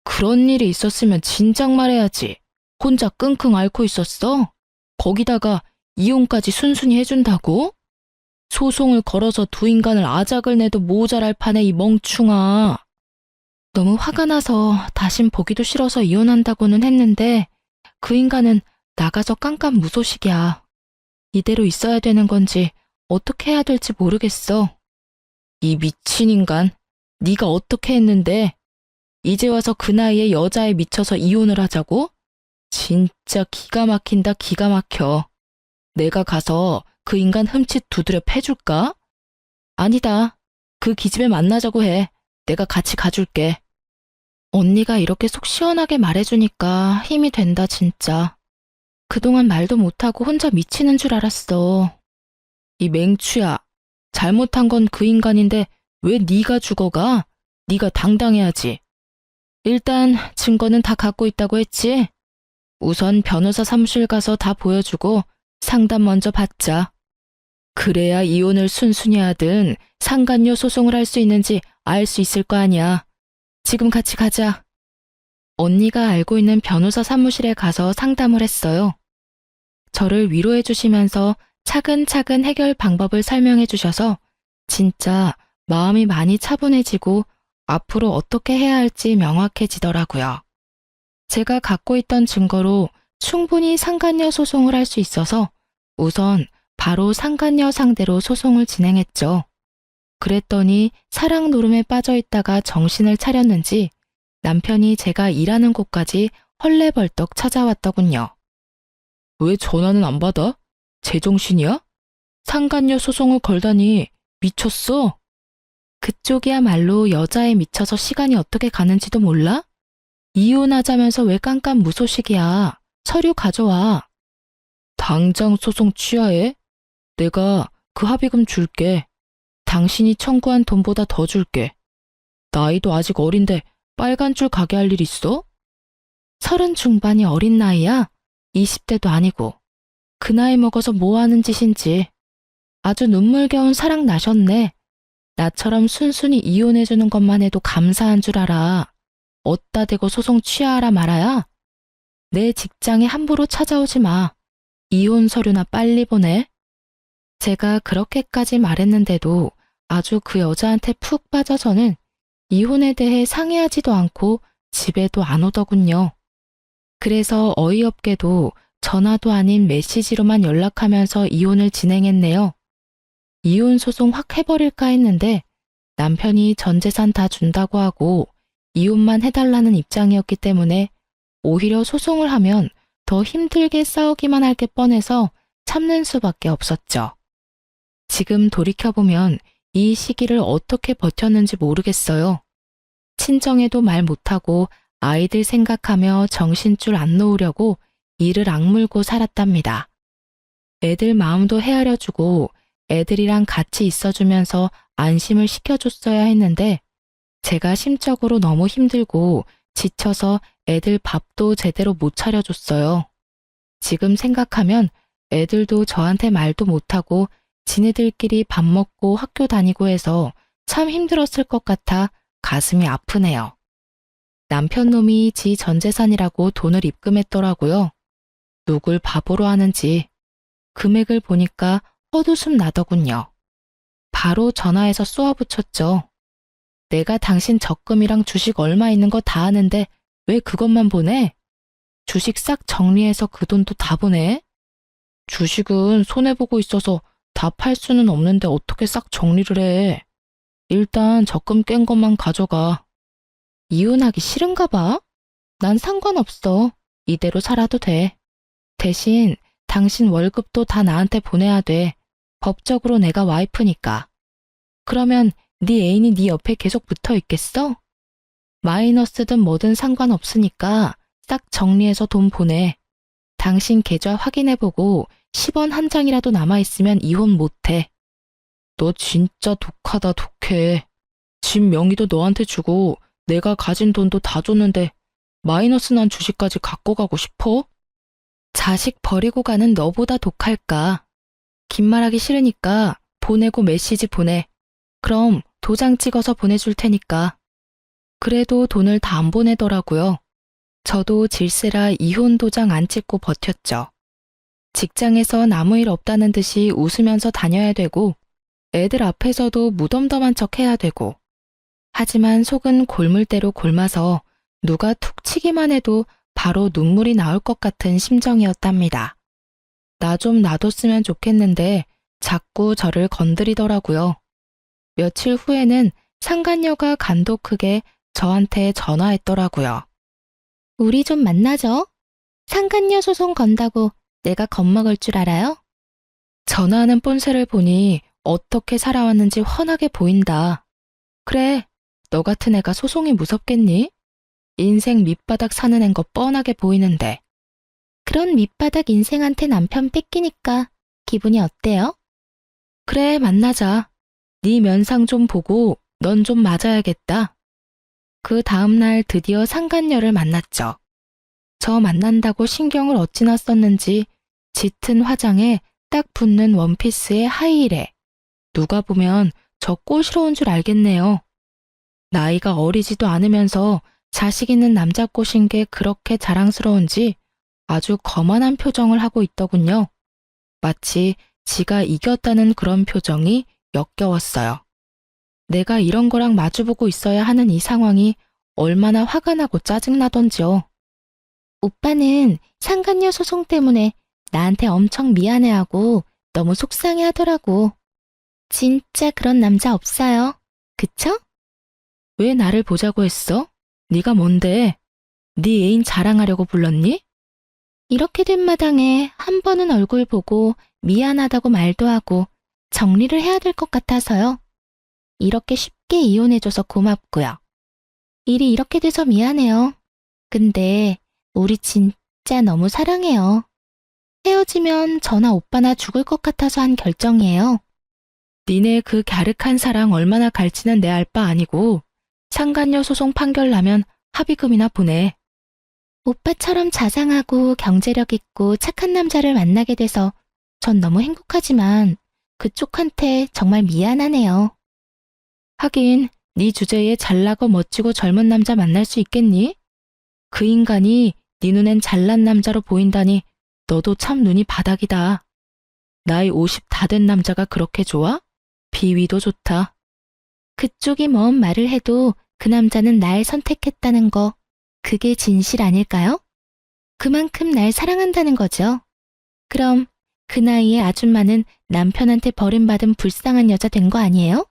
그런 일이 있었으면 진작 말해야지. 혼자 끙끙 앓고 있었어? 거기다가 이혼까지 순순히 해준다고? 소송을 걸어서 두 인간을 아작을 내도 모자랄 판에 이 멍충아. 너무 화가 나서 다신 보기도 싫어서 이혼한다고는 했는데 그 인간은 나가서 깜깜무소식이야. 이대로 있어야 되는 건지 어떻게 해야 될지 모르겠어. 이 미친 인간, 네가 어떻게 했는데? 이제 와서 그 나이에 여자에 미쳐서 이혼을 하자고? 진짜 기가 막힌다, 기가 막혀. 내가 가서 그 인간 흠칫 두드려 패줄까? 아니다. 그 기집애 만나자고 해. 내가 같이 가줄게. 언니가 이렇게 속 시원하게 말해주니까 힘이 된다, 진짜. 그동안 말도 못하고 혼자 미치는 줄 알았어. 이 맹추야. 잘못한 건 그 인간인데 왜 네가 죽어가? 네가 당당해야지. 일단 증거는 다 갖고 있다고 했지? 우선 변호사 사무실 가서 다 보여주고 상담 먼저 받자. 그래야 이혼을 순순히 하든 상간녀 소송을 할 수 있는지 알 수 있을 거 아니야. 지금 같이 가자. 언니가 알고 있는 변호사 사무실에 가서 상담을 했어요. 저를 위로해 주시면서 차근차근 해결 방법을 설명해 주셔서 진짜 마음이 많이 차분해지고 앞으로 어떻게 해야 할지 명확해지더라고요. 제가 갖고 있던 증거로 충분히 상간녀 소송을 할 수 있어서 우선 바로 상간녀 상대로 소송을 진행했죠. 그랬더니 사랑 노름에 빠져 있다가 정신을 차렸는지 남편이 제가 일하는 곳까지 헐레벌떡 찾아왔더군요. 왜 전화는 안 받아? 제정신이야? 상간녀 소송을 걸다니 미쳤어? 그쪽이야말로 여자에 미쳐서 시간이 어떻게 가는지도 몰라? 이혼하자면서 왜 깜깜무소식이야. 서류 가져와. 당장 소송 취하해? 내가 그 합의금 줄게. 당신이 청구한 돈보다 더 줄게. 나이도 아직 어린데 빨간 줄 가게 할 일 있어? 30 중반이 어린 나이야? 20대도 아니고. 그 나이 먹어서 뭐 하는 짓인지. 아주 눈물겨운 사랑 나셨네. 나처럼 순순히 이혼해주는 것만 해도 감사한 줄 알아. 어따 대고 소송 취하하라 말아야? 내 직장에 함부로 찾아오지 마. 이혼 서류나 빨리 보내. 제가 그렇게까지 말했는데도 아주 그 여자한테 푹 빠져 저는 이혼에 대해 상의하지도 않고 집에도 안 오더군요. 그래서 어이없게도 전화도 아닌 메시지로만 연락하면서 이혼을 진행했네요. 이혼 소송 확 해버릴까 했는데 남편이 전 재산 다 준다고 하고 이혼만 해달라는 입장이었기 때문에 오히려 소송을 하면 더 힘들게 싸우기만 할 게 뻔해서 참는 수밖에 없었죠. 지금 돌이켜보면 이 시기를 어떻게 버텼는지 모르겠어요. 친정에도 말 못하고 아이들 생각하며 정신줄 안 놓으려고 이를 악물고 살았답니다. 애들 마음도 헤아려주고 애들이랑 같이 있어주면서 안심을 시켜줬어야 했는데 제가 심적으로 너무 힘들고 지쳐서 애들 밥도 제대로 못 차려줬어요. 지금 생각하면 애들도 저한테 말도 못하고 지네들끼리 밥 먹고 학교 다니고 해서 참 힘들었을 것 같아 가슴이 아프네요. 남편 놈이 지 전 재산이라고 돈을 입금했더라고요. 누굴 바보로 하는지 금액을 보니까 헛웃음 나더군요. 바로 전화해서 쏘아붙였죠. 내가 당신 적금이랑 주식 얼마 있는 거 다 아는데 왜 그것만 보내? 주식 싹 정리해서 그 돈도 다 보내? 주식은 손해보고 있어서 다 팔 수는 없는데 어떻게 싹 정리를 해? 일단 적금 깬 것만 가져가. 이혼하기 싫은가 봐? 난 상관없어. 이대로 살아도 돼. 대신 당신 월급도 다 나한테 보내야 돼. 법적으로 내가 와이프니까. 그러면 네 애인이 네 옆에 계속 붙어 있겠어? 마이너스든 뭐든 상관없으니까 싹 정리해서 돈 보내. 당신 계좌 확인해보고 10원 한 장이라도 남아있으면 이혼 못해. 너 진짜 독하다 독해. 집 명의도 너한테 주고 내가 가진 돈도 다 줬는데 마이너스 난 주식까지 갖고 가고 싶어? 자식 버리고 가는 너보다 독할까? 긴 말하기 싫으니까 보내고 메시지 보내. 그럼 도장 찍어서 보내줄 테니까. 그래도 돈을 다 안 보내더라고요. 저도 질세라 이혼 도장 안 찍고 버텼죠. 직장에선 아무 일 없다는 듯이 웃으면서 다녀야 되고 애들 앞에서도 무덤덤한 척 해야 되고 하지만 속은 골물대로 골마서 누가 툭 치기만 해도 바로 눈물이 나올 것 같은 심정이었답니다. 나 좀 놔뒀으면 좋겠는데 자꾸 저를 건드리더라고요. 며칠 후에는 상간녀가 간도 크게 저한테 전화했더라고요. 우리 좀 만나죠? 상간녀 소송 건다고 내가 겁먹을 줄 알아요? 전화하는 본세를 보니 어떻게 살아왔는지 훤하게 보인다. 그래, 너 같은 애가 소송이 무섭겠니? 인생 밑바닥 사는 앤 거 뻔하게 보이는데. 그런 밑바닥 인생한테 남편 뺏기니까 기분이 어때요? 그래, 만나자. 네 면상 좀 보고 넌 좀 맞아야겠다. 그 다음날 드디어 상간녀를 만났죠. 저 만난다고 신경을 어찌나 썼는지 짙은 화장에 딱 붙는 원피스에 하이힐에 누가 보면 저 꼬시러운 줄 알겠네요. 나이가 어리지도 않으면서 자식 있는 남자 꼬신 게 그렇게 자랑스러운지 아주 거만한 표정을 하고 있더군요. 마치 지가 이겼다는 그런 표정이 역겨웠어요. 내가 이런 거랑 마주보고 있어야 하는 이 상황이 얼마나 화가 나고 짜증나던지요. 오빠는 상간녀 소송 때문에 나한테 엄청 미안해하고 너무 속상해 하더라고. 진짜 그런 남자 없어요. 그쵸? 왜 나를 보자고 했어? 네가 뭔데? 네 애인 자랑하려고 불렀니? 이렇게 된 마당에 한 번은 얼굴 보고 미안하다고 말도 하고 정리를 해야 될 것 같아서요. 이렇게 쉽게 이혼해줘서 고맙고요. 일이 이렇게 돼서 미안해요. 근데 우리 진짜 너무 사랑해요. 헤어지면 저나 오빠나 죽을 것 같아서 한 결정이에요. 니네 그 갸륵한 사랑 얼마나 갈지는 내 알 바 아니고 상간녀 소송 판결 나면 합의금이나 보내. 오빠처럼 자상하고 경제력 있고 착한 남자를 만나게 돼서 전 너무 행복하지만 그쪽한테 정말 미안하네요. 하긴 네 주제에 잘나고 멋지고 젊은 남자 만날 수 있겠니? 그 인간이 네 눈엔 잘난 남자로 보인다니 너도 참 눈이 바닥이다. 나이 50 다 된 남자가 그렇게 좋아? 비위도 좋다. 그쪽이 뭔 말을 해도 그 남자는 날 선택했다는 거, 그게 진실 아닐까요? 그만큼 날 사랑한다는 거죠. 그럼 그 나이에 아줌마는 남편한테 버림받은 불쌍한 여자 된 거 아니에요?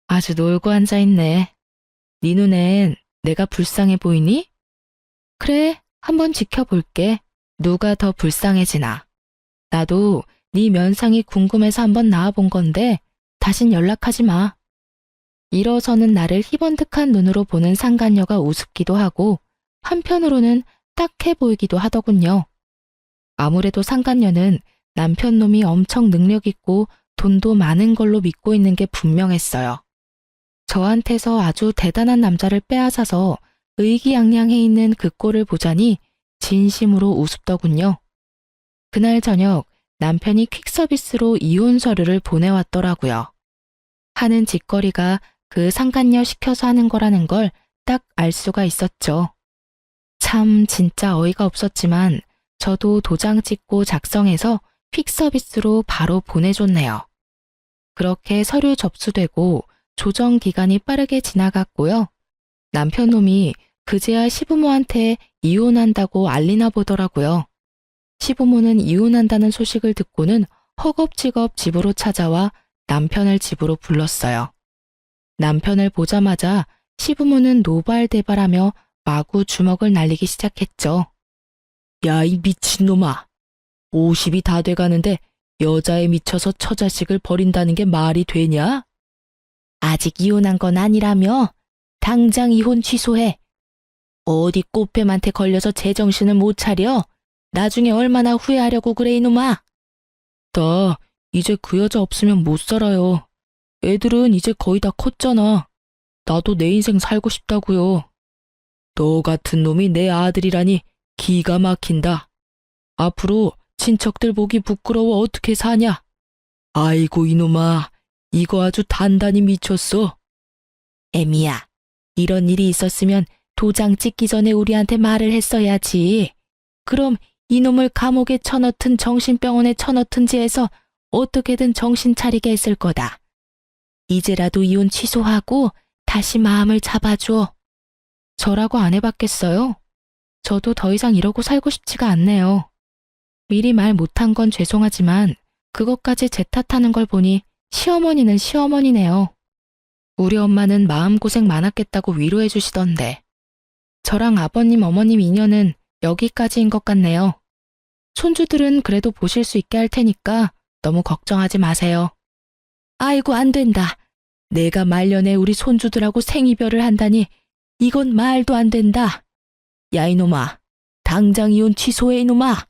아주 놀고 앉아있네. 네 눈엔 내가 불쌍해 보이니? 그래, 한번 지켜볼게. 누가 더 불쌍해지나. 나도 네 면상이 궁금해서 한번 나와본 건데 다신 연락하지 마. 일어서는 나를 희번득한 눈으로 보는 상간녀가 우습기도 하고 한편으로는 딱해 보이기도 하더군요. 아무래도 상간녀는 남편 놈이 엄청 능력 있고 돈도 많은 걸로 믿고 있는 게 분명했어요. 저한테서 아주 대단한 남자를 빼앗아서 의기양양해 있는 그 꼴을 보자니 진심으로 우습더군요. 그날 저녁 남편이 퀵서비스로 이혼 서류를 보내왔더라고요. 하는 짓거리가 그 상간녀 시켜서 하는 거라는 걸 딱 알 수가 있었죠. 참 진짜 어이가 없었지만 저도 도장 찍고 작성해서 퀵서비스로 바로 보내줬네요. 그렇게 서류 접수되고 조정 기간이 빠르게 지나갔고요. 남편 놈이 그제야 시부모한테 이혼한다고 알리나 보더라고요. 시부모는 이혼한다는 소식을 듣고는 허겁지겁 집으로 찾아와 남편을 집으로 불렀어요. 남편을 보자마자 시부모는 노발대발하며 마구 주먹을 날리기 시작했죠. 야, 이 미친놈아. 50이 다 돼가는데 여자에 미쳐서 처자식을 버린다는 게 말이 되냐? 아직 이혼한 건 아니라며? 당장 이혼 취소해. 어디 꽃뱀한테 걸려서 제정신을 못 차려? 나중에 얼마나 후회하려고 그래 이놈아. 나 이제 그 여자 없으면 못 살아요. 애들은 이제 거의 다 컸잖아. 나도 내 인생 살고 싶다고요. 너 같은 놈이 내 아들이라니 기가 막힌다. 앞으로 친척들 보기 부끄러워 어떻게 사냐? 아이고 이놈아, 이거 아주 단단히 미쳤어. 애미야, 이런 일이 있었으면 도장 찍기 전에 우리한테 말을 했어야지. 그럼 이놈을 감옥에 쳐넣든 정신병원에 쳐넣든지 해서 어떻게든 정신 차리게 했을 거다. 이제라도 이혼 취소하고 다시 마음을 잡아줘. 저라고 안 해봤겠어요? 저도 더 이상 이러고 살고 싶지가 않네요. 미리 말 못한 건 죄송하지만 그것까지 제 탓하는 걸 보니 시어머니는 시어머니네요. 우리 엄마는 마음고생 많았겠다고 위로해 주시던데. 저랑 아버님 어머님 인연은 여기까지인 것 같네요. 손주들은 그래도 보실 수 있게 할 테니까 너무 걱정하지 마세요. 아이고 안 된다. 내가 말년에 우리 손주들하고 생이별을 한다니 이건 말도 안 된다. 야 이놈아, 당장 이혼 취소해 이놈아.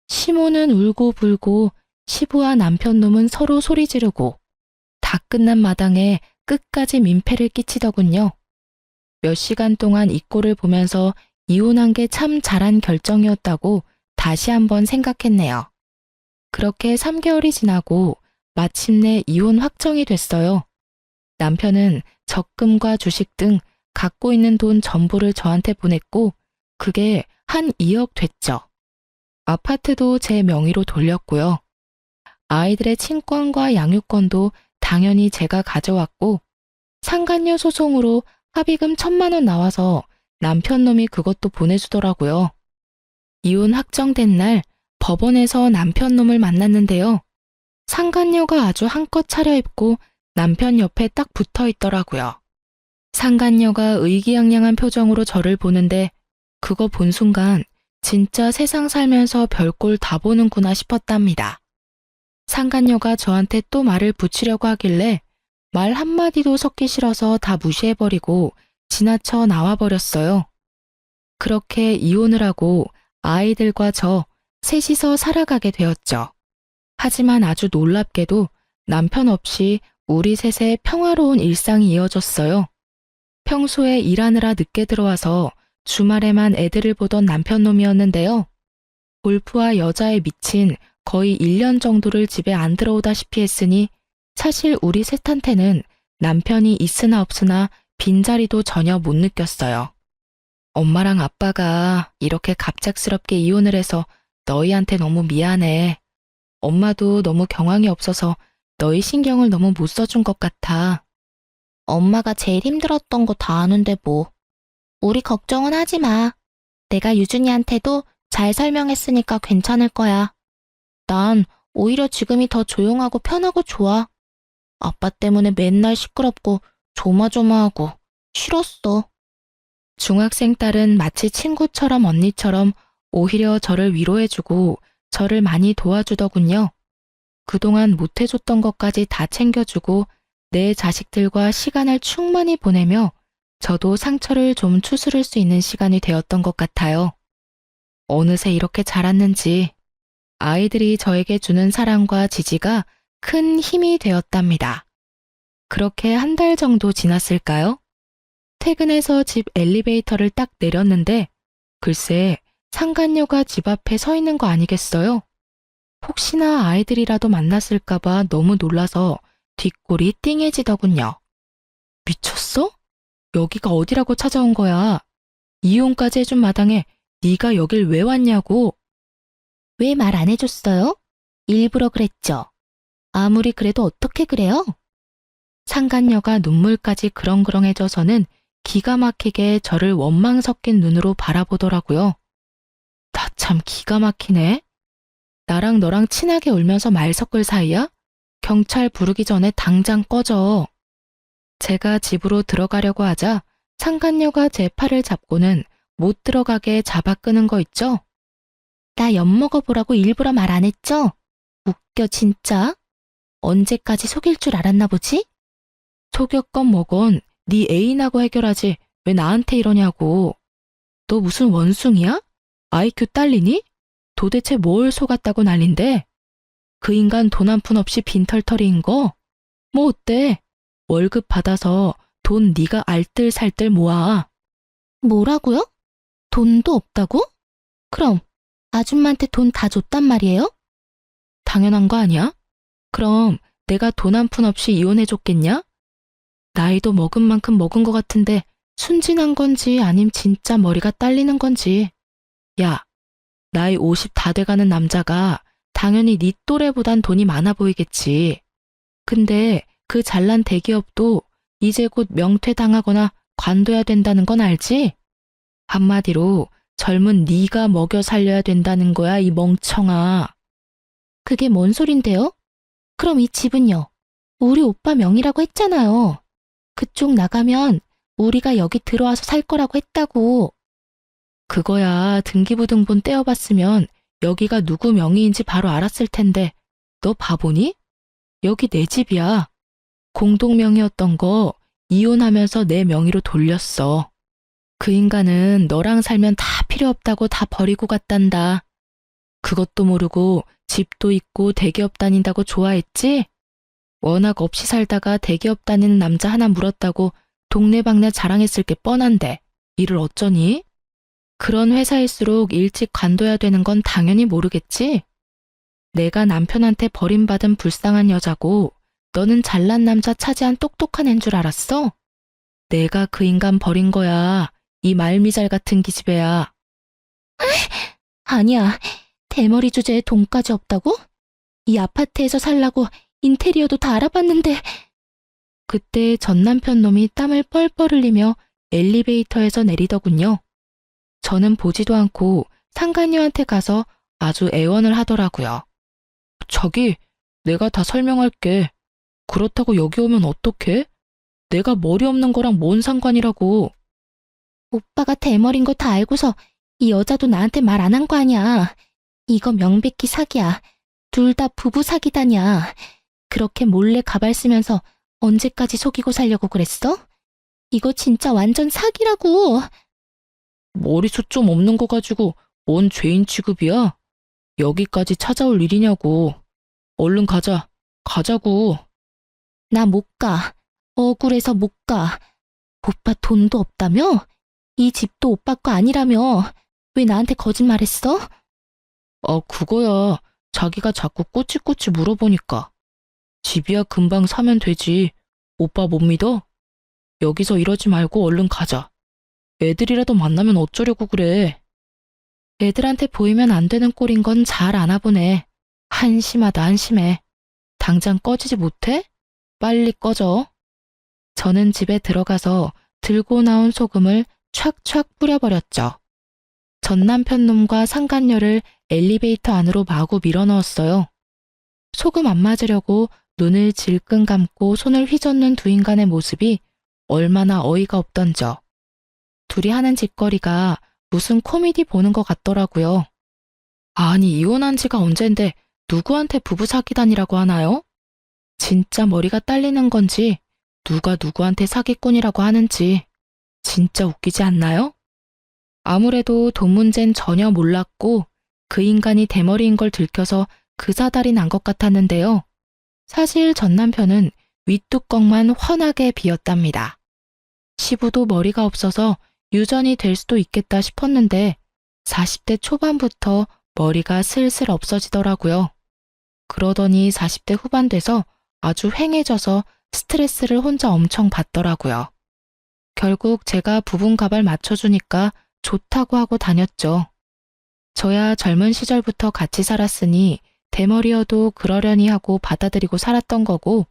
시모는 울고불고 시부와 남편 놈은 서로 소리 지르고 다 끝난 마당에 끝까지 민폐를 끼치더군요. 몇 시간 동안 이 꼴을 보면서 이혼한 게 참 잘한 결정이었다고 다시 한번 생각했네요. 그렇게 3개월이 지나고 마침내 이혼 확정이 됐어요. 남편은 적금과 주식 등 갖고 있는 돈 전부를 저한테 보냈고 그게 한 2억 됐죠. 아파트도 제 명의로 돌렸고요. 아이들의 친권과 양육권도 당연히 제가 가져왔고 상간녀 소송으로 합의금 1,000만 원 나와서 남편 놈이 그것도 보내주더라고요. 이혼 확정된 날 법원에서 남편 놈을 만났는데요. 상간녀가 아주 한껏 차려입고 남편 옆에 딱 붙어 있더라고요. 상간녀가 의기양양한 표정으로 저를 보는데 그거 본 순간 진짜 세상 살면서 별꼴 다 보는구나 싶었답니다. 상간녀가 저한테 또 말을 붙이려고 하길래 말 한마디도 섞기 싫어서 다 무시해버리고 지나쳐 나와버렸어요. 그렇게 이혼을 하고 아이들과 저 셋이서 살아가게 되었죠. 하지만 아주 놀랍게도 남편 없이 우리 셋의 평화로운 일상이 이어졌어요. 평소에 일하느라 늦게 들어와서 주말에만 애들을 보던 남편 놈이었는데요. 골프와 여자에 미친 거의 1년 정도를 집에 안 들어오다시피 했으니 사실 우리 셋한테는 남편이 있으나 없으나 빈자리도 전혀 못 느꼈어요. 엄마랑 아빠가 이렇게 갑작스럽게 이혼을 해서 너희한테 너무 미안해. 엄마도 너무 경황이 없어서 너희 신경을 너무 못 써준 것 같아. 엄마가 제일 힘들었던 거 다 아는데 뭐. 우리 걱정은 하지 마. 내가 유준이한테도 잘 설명했으니까 괜찮을 거야. 난 오히려 지금이 더 조용하고 편하고 좋아. 아빠 때문에 맨날 시끄럽고 조마조마하고 싫었어. 중학생 딸은 마치 친구처럼 언니처럼 오히려 저를 위로해주고 저를 많이 도와주더군요. 그동안 못해줬던 것까지 다 챙겨주고 내 자식들과 시간을 충만히 보내며 저도 상처를 좀 추스를 수 있는 시간이 되었던 것 같아요. 어느새 이렇게 자랐는지 아이들이 저에게 주는 사랑과 지지가 큰 힘이 되었답니다. 그렇게 한 달 정도 지났을까요? 퇴근해서 집 엘리베이터를 딱 내렸는데 글쎄 상간녀가 집 앞에 서 있는 거 아니겠어요? 혹시나 아이들이라도 만났을까봐 너무 놀라서 뒷골이 띵해지더군요. 미쳤어? 여기가 어디라고 찾아온 거야? 이혼까지 해준 마당에 네가 여길 왜 왔냐고. 왜 말 안 해줬어요? 일부러 그랬죠. 아무리 그래도 어떻게 그래요? 상간녀가 눈물까지 그렁그렁해져서는 기가 막히게 저를 원망 섞인 눈으로 바라보더라고요. 나 참 기가 막히네. 나랑 너랑 친하게 울면서 말 섞을 사이야? 경찰 부르기 전에 당장 꺼져. 제가 집으로 들어가려고 하자 상간녀가 제 팔을 잡고는 못 들어가게 잡아 끄는 거 있죠? 나 엿 먹어보라고 일부러 말 안 했죠? 웃겨 진짜. 언제까지 속일 줄 알았나 보지? 속였건 뭐건 네 애인하고 해결하지 왜 나한테 이러냐고. 너 무슨 원숭이야? IQ 딸리니? 도대체 뭘 속았다고 난린데? 그 인간 돈 한 푼 없이 빈털터리인 거? 뭐 어때? 월급 받아서 돈 네가 알뜰살뜰 모아. 뭐라고요? 돈도 없다고? 그럼 아줌마한테 돈 다 줬단 말이에요? 당연한 거 아니야? 그럼 내가 돈 한 푼 없이 이혼해줬겠냐? 나이도 먹은 만큼 먹은 것 같은데 순진한 건지 아님 진짜 머리가 딸리는 건지. 야, 나이 50 다 돼가는 남자가 당연히 네 또래보단 돈이 많아 보이겠지. 근데 그 잘난 대기업도 이제 곧 명퇴당하거나 관둬야 된다는 건 알지? 한마디로 젊은 네가 먹여 살려야 된다는 거야, 이 멍청아. 그게 뭔 소린데요? 그럼 이 집은요? 우리 오빠 명의라고 했잖아요. 그쪽 나가면 우리가 여기 들어와서 살 거라고 했다고. 그거야 등기부등본 떼어봤으면 여기가 누구 명의인지 바로 알았을 텐데 너 바보니? 여기 내 집이야. 공동명의였던 거 이혼하면서 내 명의로 돌렸어. 그 인간은 너랑 살면 다 필요 없다고 다 버리고 갔단다. 그것도 모르고 집도 있고 대기업 다닌다고 좋아했지? 워낙 없이 살다가 대기업 다니는 남자 하나 물었다고 동네방네 자랑했을 게 뻔한데 일을 어쩌니? 그런 회사일수록 일찍 관둬야 되는 건 당연히 모르겠지? 내가 남편한테 버림받은 불쌍한 여자고 너는 잘난 남자 차지한 똑똑한 앤 줄 알았어? 내가 그 인간 버린 거야. 이 말미잘 같은 기집애야. 아니야. 대머리 주제에 돈까지 없다고? 이 아파트에서 살라고 인테리어도 다 알아봤는데. 그때 전 남편 놈이 땀을 뻘뻘 흘리며 엘리베이터에서 내리더군요. 저는 보지도 않고 상간녀한테 가서 아주 애원을 하더라고요. 자기, 내가 다 설명할게. 그렇다고 여기 오면 어떡해? 내가 머리 없는 거랑 뭔 상관이라고. 오빠가 대머리인 거 다 알고서 이 여자도 나한테 말 안 한 거 아니야. 이거 명백히 사기야. 둘 다 부부 사기다냐. 그렇게 몰래 가발 쓰면서 언제까지 속이고 살려고 그랬어? 이거 진짜 완전 사기라고. 머리숱 좀 없는 거 가지고 뭔 죄인 취급이야? 여기까지 찾아올 일이냐고. 얼른 가자. 가자고. 나 못 가. 억울해서 못 가. 오빠 돈도 없다며? 이 집도 오빠 거 아니라며. 왜 나한테 거짓말했어? 그거야. 자기가 자꾸 꼬치꼬치 물어보니까. 집이야 금방 사면 되지. 오빠 못 믿어? 여기서 이러지 말고 얼른 가자. 애들이라도 만나면 어쩌려고 그래. 애들한테 보이면 안 되는 꼴인 건 잘 아나 보네. 한심하다, 한심해. 당장 꺼지지 못해? 빨리 꺼져. 저는 집에 들어가서 들고 나온 소금을 촥촥 뿌려버렸죠. 전 남편 놈과 상간녀를 엘리베이터 안으로 마구 밀어넣었어요. 소금 안 맞으려고 눈을 질끈 감고 손을 휘젓는 두 인간의 모습이 얼마나 어이가 없던져. 둘이 하는 짓거리가 무슨 코미디 보는 것 같더라고요. 아니, 이혼한 지가 언젠데 누구한테 부부 사기단이라고 하나요? 진짜 머리가 딸리는 건지 누가 누구한테 사기꾼이라고 하는지 진짜 웃기지 않나요? 아무래도 돈 문제는 전혀 몰랐고 그 인간이 대머리인 걸 들켜서 그 사달이 난 것 같았는데요. 사실 전 남편은 윗뚜껑만 훤하게 비었답니다. 시부도 머리가 없어서 유전이 될 수도 있겠다 싶었는데 40대 초반부터 머리가 슬슬 없어지더라고요. 그러더니 40대 후반 돼서 아주 휑해져서 스트레스를 혼자 엄청 받더라고요. 결국 제가 부분 가발 맞춰주니까 좋다고 하고 다녔죠. 저야 젊은 시절부터 같이 살았으니 대머리여도 그러려니 하고 받아들이고 살았던 거고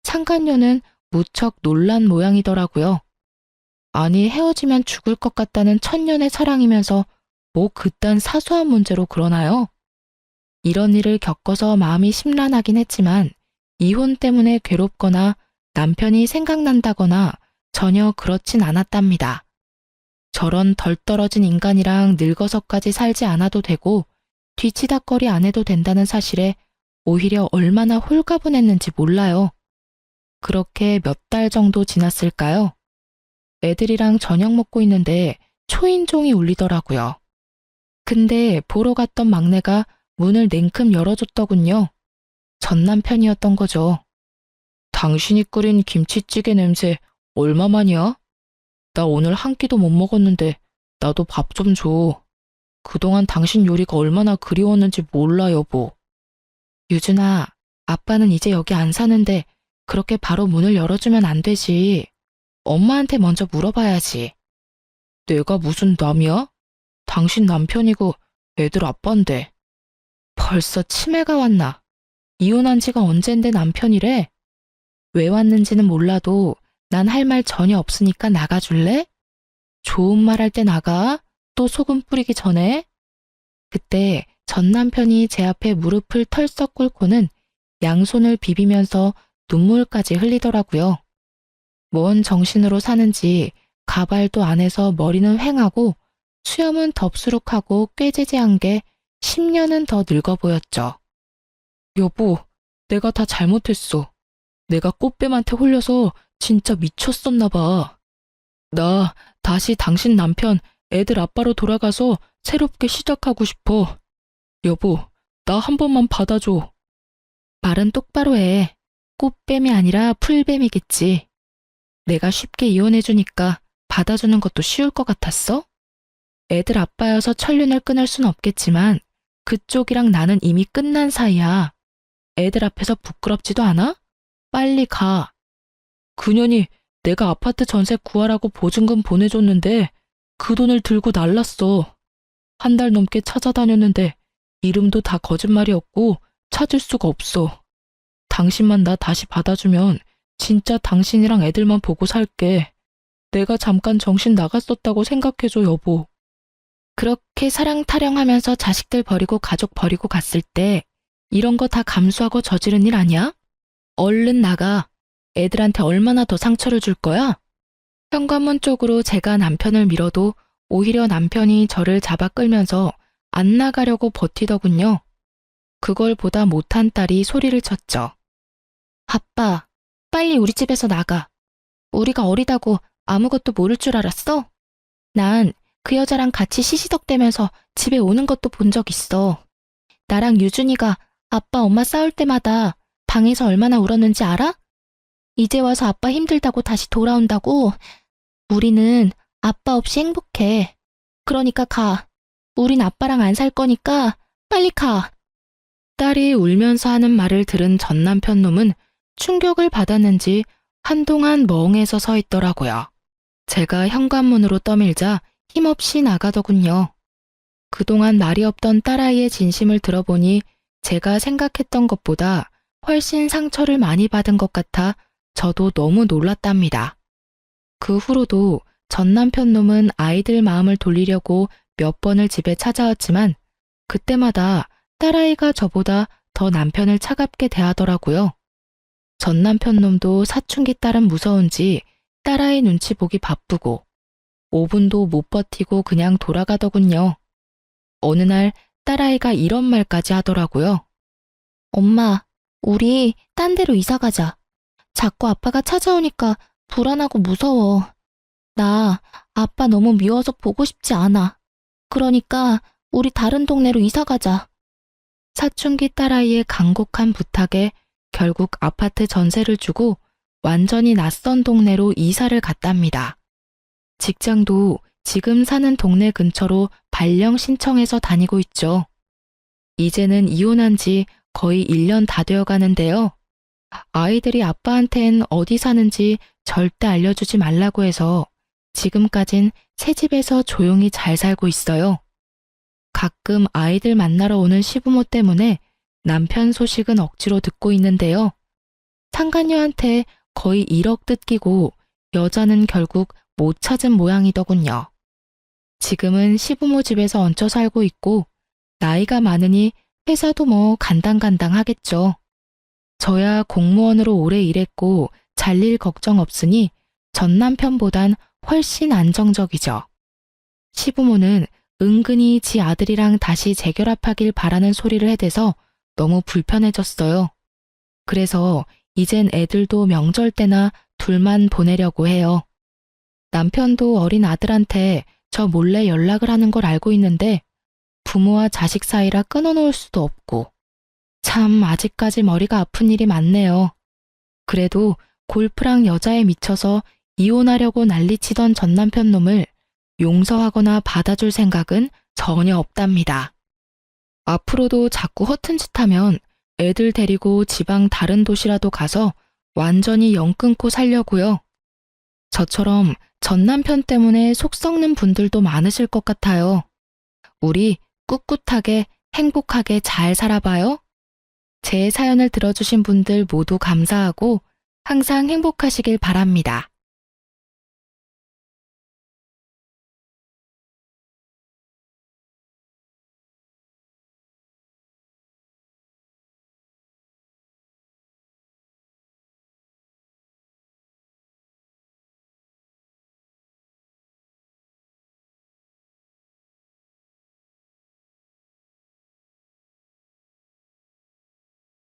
상간녀는 무척 놀란 모양이더라고요. 아니, 헤어지면 죽을 것 같다는 천년의 사랑이면서 뭐 그딴 사소한 문제로 그러나요? 이런 일을 겪어서 마음이 심란하긴 했지만 이혼 때문에 괴롭거나 남편이 생각난다거나 전혀 그렇진 않았답니다. 저런 덜 떨어진 인간이랑 늙어서까지 살지 않아도 되고 뒤치다꺼리 안 해도 된다는 사실에 오히려 얼마나 홀가분했는지 몰라요. 그렇게 몇 달 정도 지났을까요? 애들이랑 저녁 먹고 있는데 초인종이 울리더라고요. 근데 보러 갔던 막내가 문을 냉큼 열어줬더군요. 전 남편이었던 거죠. 당신이 끓인 김치찌개 냄새 얼마만이야? 나 오늘 한 끼도 못 먹었는데 나도 밥 좀 줘. 그동안 당신 요리가 얼마나 그리웠는지 몰라, 여보. 유준아, 아빠는 이제 여기 안 사는데 그렇게 바로 문을 열어주면 안 되지. 엄마한테 먼저 물어봐야지. 내가 무슨 남이야? 당신 남편이고 애들 아빠인데. 벌써 치매가 왔나? 이혼한 지가 언젠데 남편이래? 왜 왔는지는 몰라도 난 할 말 전혀 없으니까 나가줄래? 좋은 말 할 때 나가? 또 소금 뿌리기 전에? 그때 전 남편이 제 앞에 무릎을 털썩 꿇고는 양손을 비비면서 눈물까지 흘리더라고요. 뭔 정신으로 사는지 가발도 안 해서 머리는 휑하고 수염은 덥수룩하고 꾀재재한 게 10년은 더 늙어 보였죠. 여보, 내가 다 잘못했어. 내가 꽃뱀한테 홀려서 진짜 미쳤었나 봐. 나 다시 당신 남편, 애들 아빠로 돌아가서 새롭게 시작하고 싶어. 여보, 나 한 번만 받아줘. 말은 똑바로 해. 꽃뱀이 아니라 풀뱀이겠지. 내가 쉽게 이혼해주니까 받아주는 것도 쉬울 것 같았어? 애들 아빠여서 천륜을 끊을 순 없겠지만 그쪽이랑 나는 이미 끝난 사이야. 애들 앞에서 부끄럽지도 않아? 빨리 가. 그년이 내가 아파트 전세 구하라고 보증금 보내줬는데 그 돈을 들고 날랐어. 한 달 넘게 찾아다녔는데 이름도 다 거짓말이었고 찾을 수가 없어. 당신만 나 다시 받아주면 진짜 당신이랑 애들만 보고 살게. 내가 잠깐 정신 나갔었다고 생각해줘, 여보. 그렇게 사랑 타령하면서 자식들 버리고 가족 버리고 갔을 때 이런 거 다 감수하고 저지른 일 아니야? 얼른 나가. 애들한테 얼마나 더 상처를 줄 거야? 현관문 쪽으로 제가 남편을 밀어도 오히려 남편이 저를 잡아 끌면서 안 나가려고 버티더군요. 그걸 보다 못한 딸이 소리를 쳤죠. 아빠, 빨리 우리 집에서 나가. 우리가 어리다고 아무것도 모를 줄 알았어? 난 그 여자랑 같이 시시덕대면서 집에 오는 것도 본 적 있어. 나랑 유준이가 아빠 엄마 싸울 때마다 방에서 얼마나 울었는지 알아? 이제 와서 아빠 힘들다고 다시 돌아온다고? 우리는 아빠 없이 행복해. 그러니까 가. 우린 아빠랑 안 살 거니까 빨리 가. 딸이 울면서 하는 말을 들은 전 남편 놈은 충격을 받았는지 한동안 멍해서 서 있더라고요. 제가 현관문으로 떠밀자 힘없이 나가더군요. 그동안 말이 없던 딸아이의 진심을 들어보니 제가 생각했던 것보다 훨씬 상처를 많이 받은 것 같아 저도 너무 놀랐답니다. 그 후로도 전 남편 놈은 아이들 마음을 돌리려고 몇 번을 집에 찾아왔지만 그때마다 딸아이가 저보다 더 남편을 차갑게 대하더라고요. 전 남편 놈도 사춘기 딸은 무서운지 딸아이 눈치 보기 바쁘고 5분도 못 버티고 그냥 돌아가더군요. 어느 날 딸아이가 이런 말까지 하더라고요. 엄마, 우리 딴 데로 이사 가자. 자꾸 아빠가 찾아오니까 불안하고 무서워. 나 아빠 너무 미워서 보고 싶지 않아. 그러니까 우리 다른 동네로 이사 가자. 사춘기 딸아이의 간곡한 부탁에 결국 아파트 전세를 주고 완전히 낯선 동네로 이사를 갔답니다. 직장도 지금 사는 동네 근처로 발령 신청해서 다니고 있죠. 이제는 이혼한 지 거의 1년 다 되어 가는데요. 아이들이 아빠한텐 어디 사는지 절대 알려주지 말라고 해서 지금까진 새 집에서 조용히 잘 살고 있어요. 가끔 아이들 만나러 오는 시부모 때문에 남편 소식은 억지로 듣고 있는데요. 상간녀한테 거의 1억 뜯기고 여자는 결국 못 찾은 모양이더군요. 지금은 시부모 집에서 얹혀 살고 있고 나이가 많으니 회사도 뭐 간당간당하겠죠. 저야 공무원으로 오래 일했고 잘릴 걱정 없으니 전 남편보단 훨씬 안정적이죠. 시부모는 은근히 지 아들이랑 다시 재결합하길 바라는 소리를 해대서 너무 불편해졌어요. 그래서 이젠 애들도 명절 때나 둘만 보내려고 해요. 남편도 어린 아들한테 저 몰래 연락을 하는 걸 알고 있는데 부모와 자식 사이라 끊어놓을 수도 없고 참 아직까지 머리가 아픈 일이 많네요. 그래도 골프랑 여자에 미쳐서 이혼하려고 난리치던 전 남편 놈을 용서하거나 받아줄 생각은 전혀 없답니다. 앞으로도 자꾸 허튼 짓 하면 애들 데리고 지방 다른 도시라도 가서 완전히 영 끊고 살려고요. 저처럼 전 남편 때문에 속 썩는 분들도 많으실 것 같아요. 우리 꿋꿋하게 행복하게 잘 살아봐요. 제 사연을 들어주신 분들 모두 감사하고 항상 행복하시길 바랍니다.